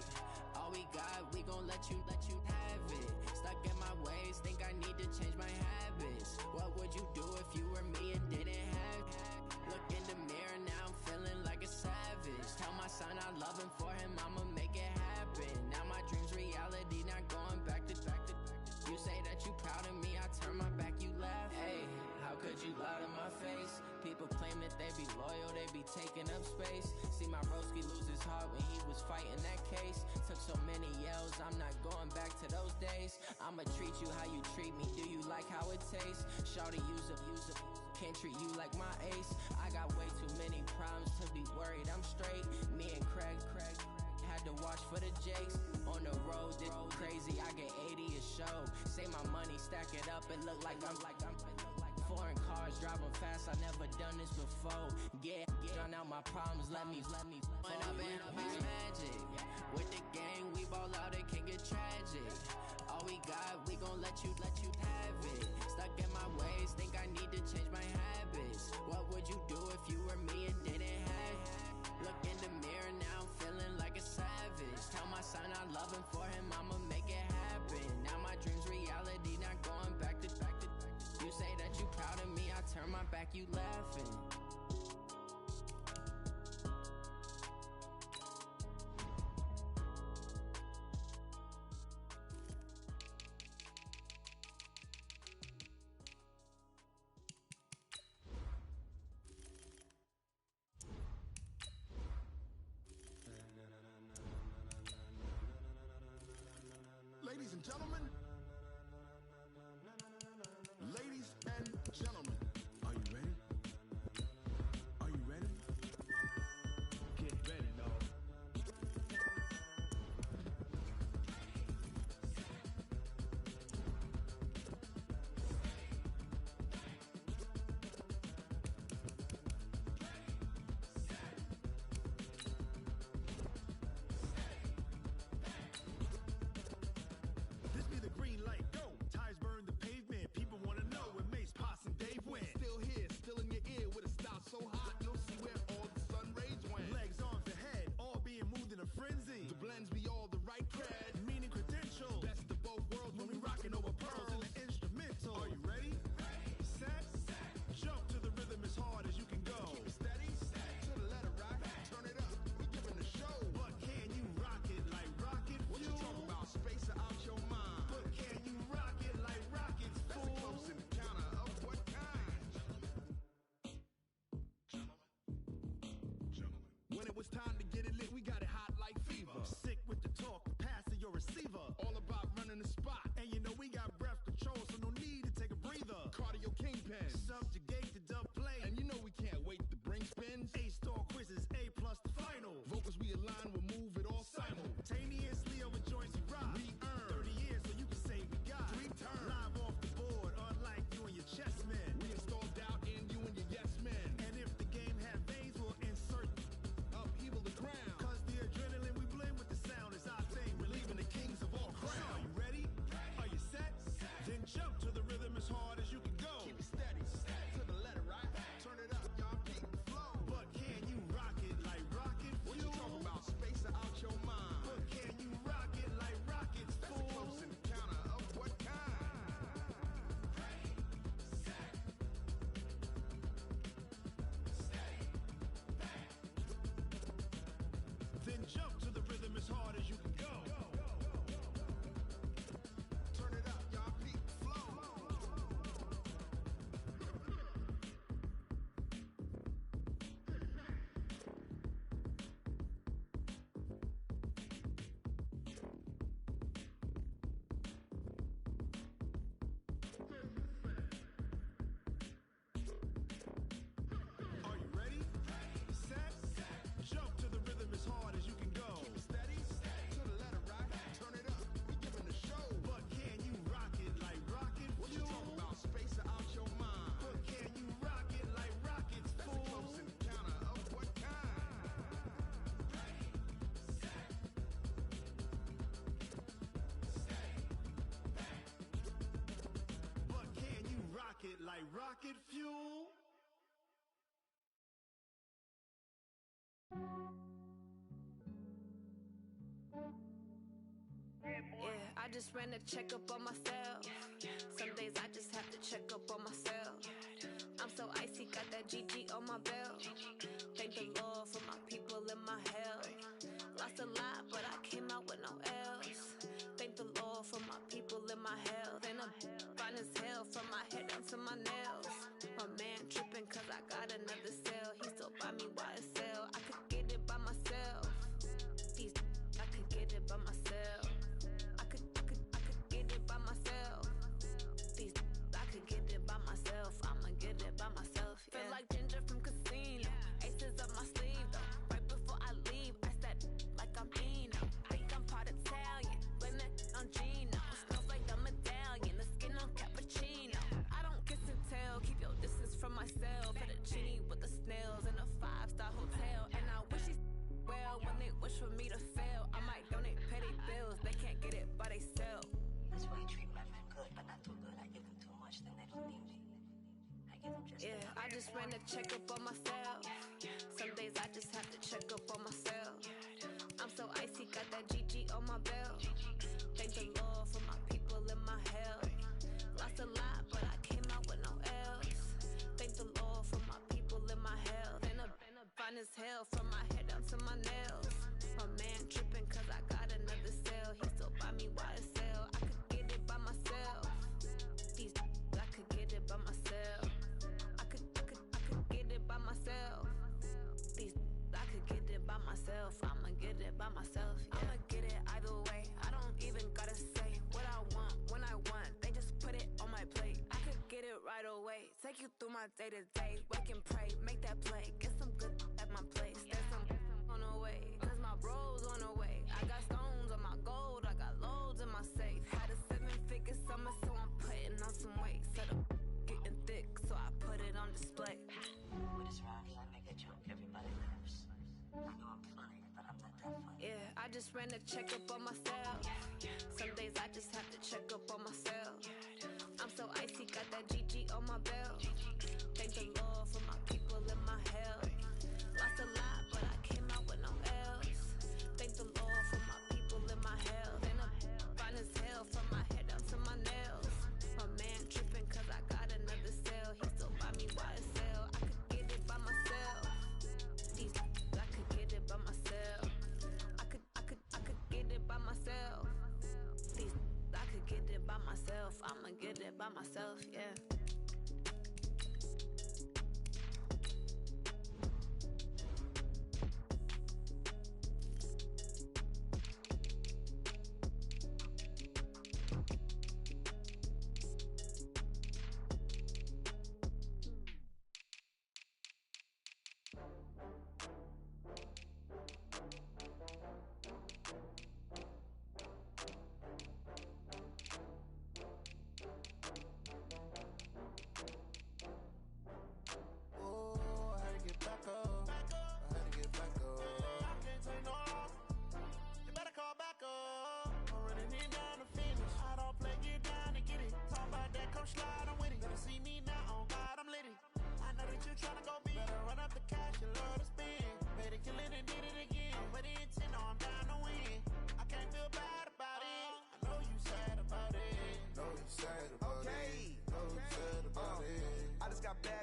All we got, we gon' let you have it. Stuck in my ways, think I need to change my habits. What would you do if you were me and didn't have it? Look in the mirror, now I'm feeling like a savage. Tell my son I love him, for him I'ma make it happen. Now my dream's reality, not going back to. you lie to my face. People claim that they be loyal, they be taking up space. See my broski lose his heart when he was fighting that case. Took so many yells, I'm not going back to those days. I'ma treat you how you treat me, do you like how it tastes? Shawty, use up, can't treat you like my ace. I got way too many problems to be worried, I'm straight. Me and Craig had to watch for the Jakes. On the road, this crazy, I get 80 a show. Say my money, stack it up, it look like I'm foreign cars, driving fast, I never done this before. Yeah, drown out my problems, let me When I've been up is magic. With the gang, we ball out, it can get tragic. All we got, we gon' let you have it. Stuck in my ways, think I need to change my habits. What would you do if you were me and didn't have it? Look in the mirror, now I'm feeling like a savage. Tell my son I love him, for him I'ma make it happen. Now my dream's reality, not going back to. You say that you proud of me, I turn my back, you laughing. Ladies and gentlemen, ladies and gentlemen, are you ready? Are you ready? Get ready, dog. This be the green light, go. Tires burn the pavement. People wanna know when Mace, Potts, and Dave went. Still here, still in your ear with a style so hot, you'll see where all the sun rays went. Legs, arms, and head, all being moved in a frenzy. The blends be all the right cred, meaning credentials. Best of both worlds when we rockin' over pearls in the instrumental. Are you ready? Set, jump to the rhythm as hard as you can go. Keep it steady, to the letter right. Turn it up, we giving the show. But can you rock it like rocket fuel? What you talking about? Space out your mind. But can you rock it like rockets, fool? That's a close encounter of what kind? When it was time to get it lit, we got it hot like fever. Sick with the talk, pass to your receiver. All about running the spot. And you know we got breath control, so no need to take a breather. Cardio kingpin, subjugate the dub play. And you know we can't wait to bring spins. A-star quizzes, A+ the final. Vocals we align, we'll move it all simultaneously over joints we rock. We earn 30 years, so you can say we got 3 turns. Live off the board, unlike you and your chess men. We install doubt in you and your yes men. And if the game had veins, we'll insert upheaval the crown. Cause the adrenaline we blend with the sound is our thing. We're leaving the kings of all crowns. So are you ready? Are you set? Then jump to the rhythm as hard as you can go. Keep it steady, to the letter right. Turn it up, y'all peak the flow. But can you rock it like rocket fuel? What you talking about? Space out your mind. But can you rock it like rockets, fool? That's a close encounter of what kind? Then jump to the rhythm as hard as you can go. Turn it up, y'all peak the flow. Are you ready? Set, jump to the rhythm as hard as you can go. Keep it steady, to the letter right. Turn it up, we giving the show. But can you rock it like rocket fuel? What you talking about? Space out your mind. But can you rock it like rockets, fool? That's a close encounter of what kind? But can you rock it like rocket fuel? Yeah, I just ran a checkup on myself. Some days I just have to check up on myself. I'm so icy, got that GG on my belt. Thank the Lord for my people and my health. Lost a lot, but I came out with no else. Thank the Lord for my people and my health. And I'm fine as hell from my head down to my nails. My Yeah, I just ran a checkup on myself. Some days I just have to check up on myself. I'm so icy, got that GG on my belt. Thank the Lord for my people and my health. Lost a lot, but I came out with no L's. Thank the Lord for my people and my health. And a fine as hell from my head down to my nails. My man tripping cause I got another cell. He still buy me YSL. I could get it by myself. These I could get it by myself. I could get it by myself. These I could get it by myself. I'ma get it by myself. Yeah. I'ma get it either way. I don't even gotta say what I want when I want. They just put it on my plate. I could get it right away. Take you through my day to day. Wake and pray, make that play. Get some good at my place. There's some on the way. Cause my bro's on the way. I got stones on my gold. I got loads in my safe. Had a 7-figure summer, so I'm putting on some weight. Set up getting thick, so I put it on display. With this rhyme, I make it choke everybody nervous. I know I'm funny, but I'm not that funny. Yeah, I just ran a checkup on myself. Some days I just have to check up on myself. I'm so icy, got that GG on my belt. Thank the Lord for my people and my health. Lost a lot, but I came out with no L's. Thank the Lord for my people and my health. And I'm fine as hell from my head down to my nails. My man tripping cause I got another cell. He still buy me YSL. I could get it by myself. These I could get it by myself. I could get it by myself. These I could get it by myself. I'ma get it by myself, yeah.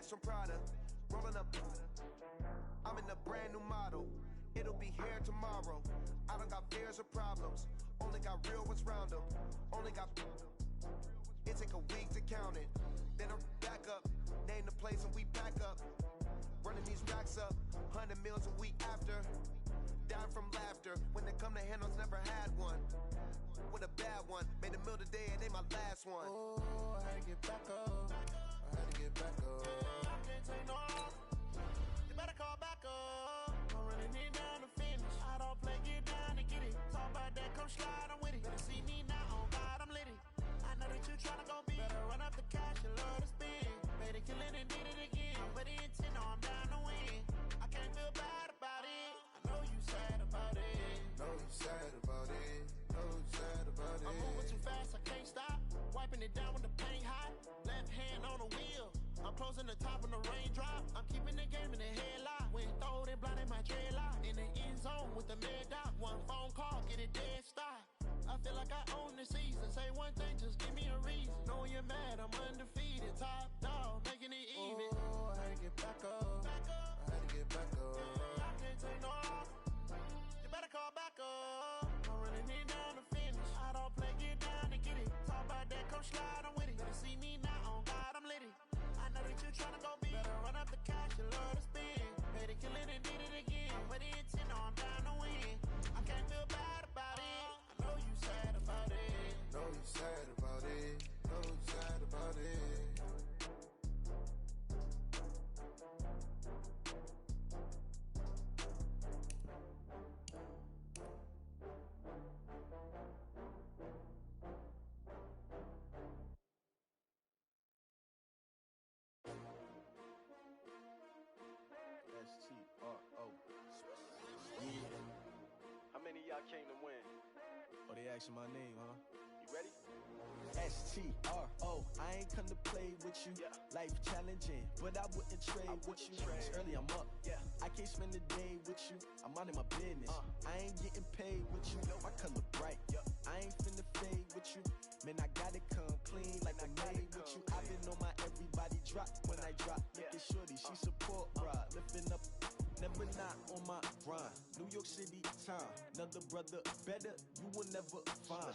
From Prada, rolling up. I'm in a brand new model. It'll be here tomorrow. I don't got fears or problems. Only got real ones round them. Only got. It take a week to count it. Then I'm back up. Name the place and we back up. Running these racks up. 100 meals a week after. Down from laughter. When they come to handles, never had one. With a bad one. Made a meal today and they my last one. Oh, I had to get back up. I had to get back up. I can't take no off. You better call back up. I'm running it down to finish. I don't play, get down and get it. Talk about that, come slide, I'm with it. Better see me now, on God, I'm lit it. I know that you tryna go big. Better run up the cash and love to spend. Made it, kill it and did it again. But the intent, no, I'm down to win. I can't feel bad about it. I know you sad about it. Know you sad about it. Know you sad about it. I'm moving too fast, I can't stop. Wiping it down when the paint hot. Left hand on the wheel. I'm closing the top when the raindrop. I'm keeping the game in the headlock. When throwed it, blinded my dreadlock. In the end zone with the mad dot. One phone call, get it dead stop. I feel like I own the season. Say one thing, just give me a reason. Knowing you're mad, I'm undefeated. Top dog, making it even. Oh, I had to get back up. I had to get back up. I can't take no off. You better call back up. I'm running it down to finish. I don't play, get down and get it. Talk about that, come slide, I'm with it. Better see me now, on God, I'm lit it. I know that you tryna go big. Better run up the cash and love to spend. Made it, kill it and did it again. But the intent, no, I'm down to win. I can't feel bad about it. I know you sad about it. Know you sad about it. Know you sad about it. S-T-R-O. Yeah. How many of y'all came to win? Oh, they asking my name, huh? You ready? S-T-R-O. I ain't come to play with you. Life challenging, but I wouldn't trade with you. It's early, I'm up. I can't spend a day with you. I'm out of my business. I ain't getting paid with you. My color bright. I ain't finna fade with you. Man, I gotta come clean like I made with you. I've been on my everybody drop when I drop. Look at shorty, she support ride. Lifting up, never not on my grind. New York City time, another brother better, you will never find.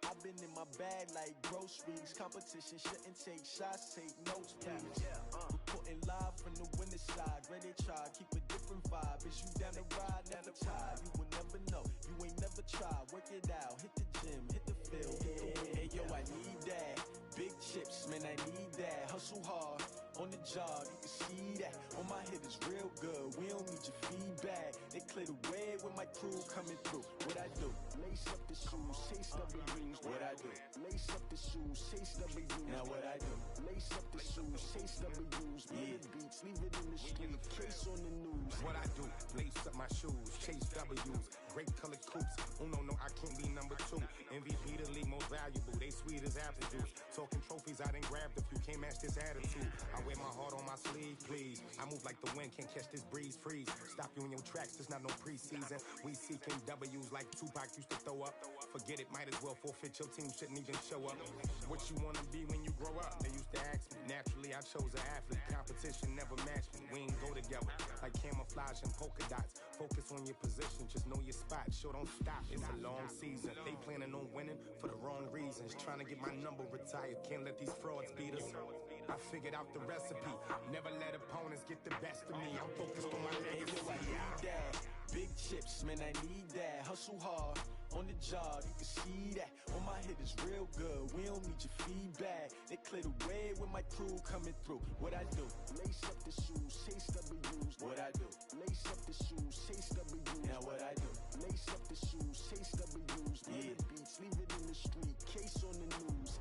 I've been in my bag like groceries. Competition shouldn't take shots, take notes, please. Reporting live from the winning side. Ready to try, keep a different vibe. Is you down the ride, never tired. You will never know, you ain't never tried. Work it out, hit the gym, hit the field, hit the win. Hey yo, I need that. Big chips, man, I need that. Hustle hard, on the job, you can see that. On my hit is real good, we don't need your feedback. They clear the way with my crew coming through. What I do? Lace up the shoes, chase W's. What I do? Lace up the shoes, chase W's. Now what I do? Lace up the shoes, chase W's. Big beats, leave it in the street, case on the news. What I do? Lace up my shoes, chase W's. Great colored coops. Oh no, I can't be number 2. MVP the league most valuable. They sweet as apple juice. Talking trophies, I done grabbed a few. Can't match this attitude. I wear my heart on my sleeve, please. I move like the wind, can't catch this breeze. Freeze. Stop you in your tracks, there's not no preseason. We seeking W's like Tupac used to throw up. Forget it, might as well forfeit. Your team shouldn't even show up. What you wanna be when you grow up? They used to ask me. Naturally, I chose an athlete. Competition never matched me. We ain't go together like camouflage and polka dots. Focus on your position, just know your spot. Sure, don't stop. It's a long season. They planning on winning for the wrong reasons. Trying to get my number retired. Can't let these frauds beat us. I figured out the recipe. Never let opponents get the best of me. I'm focused on my legacy. I need that. Big chips, man, I need that. Hustle hard, on the job, you can see that. On my hit is real good, we don't need your feedback. They clear the way with my crew coming through. What I do? Lace up the shoes, chase W's. What I do? Lace up the shoes, chase W's. Now what I do? Lace up the shoes, chase W's. Big beats, leave it in the street, case on the news.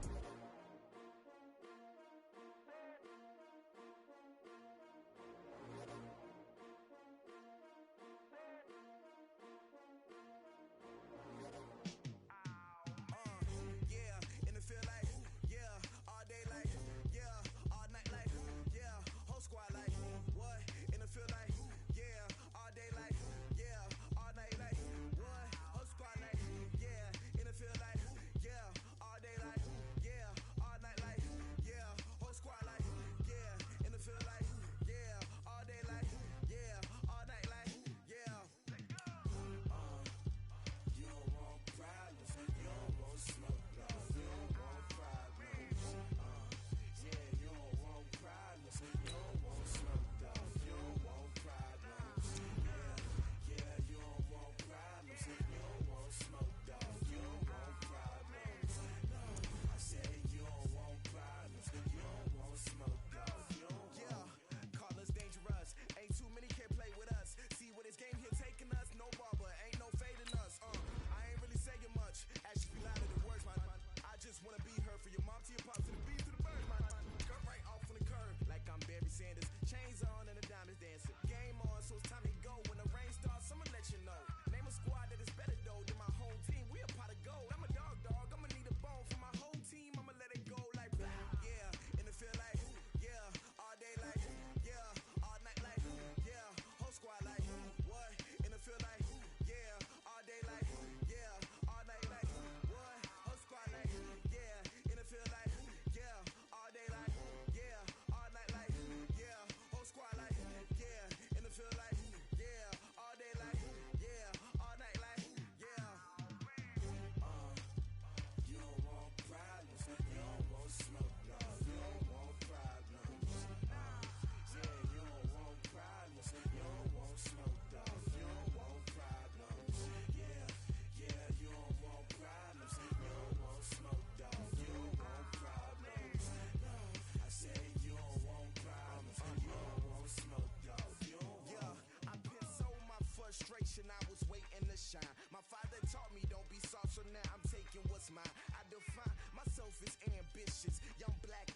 I was waiting to shine. My father taught me don't be soft, so now I'm taking what's mine. I define myself as ambitious, young black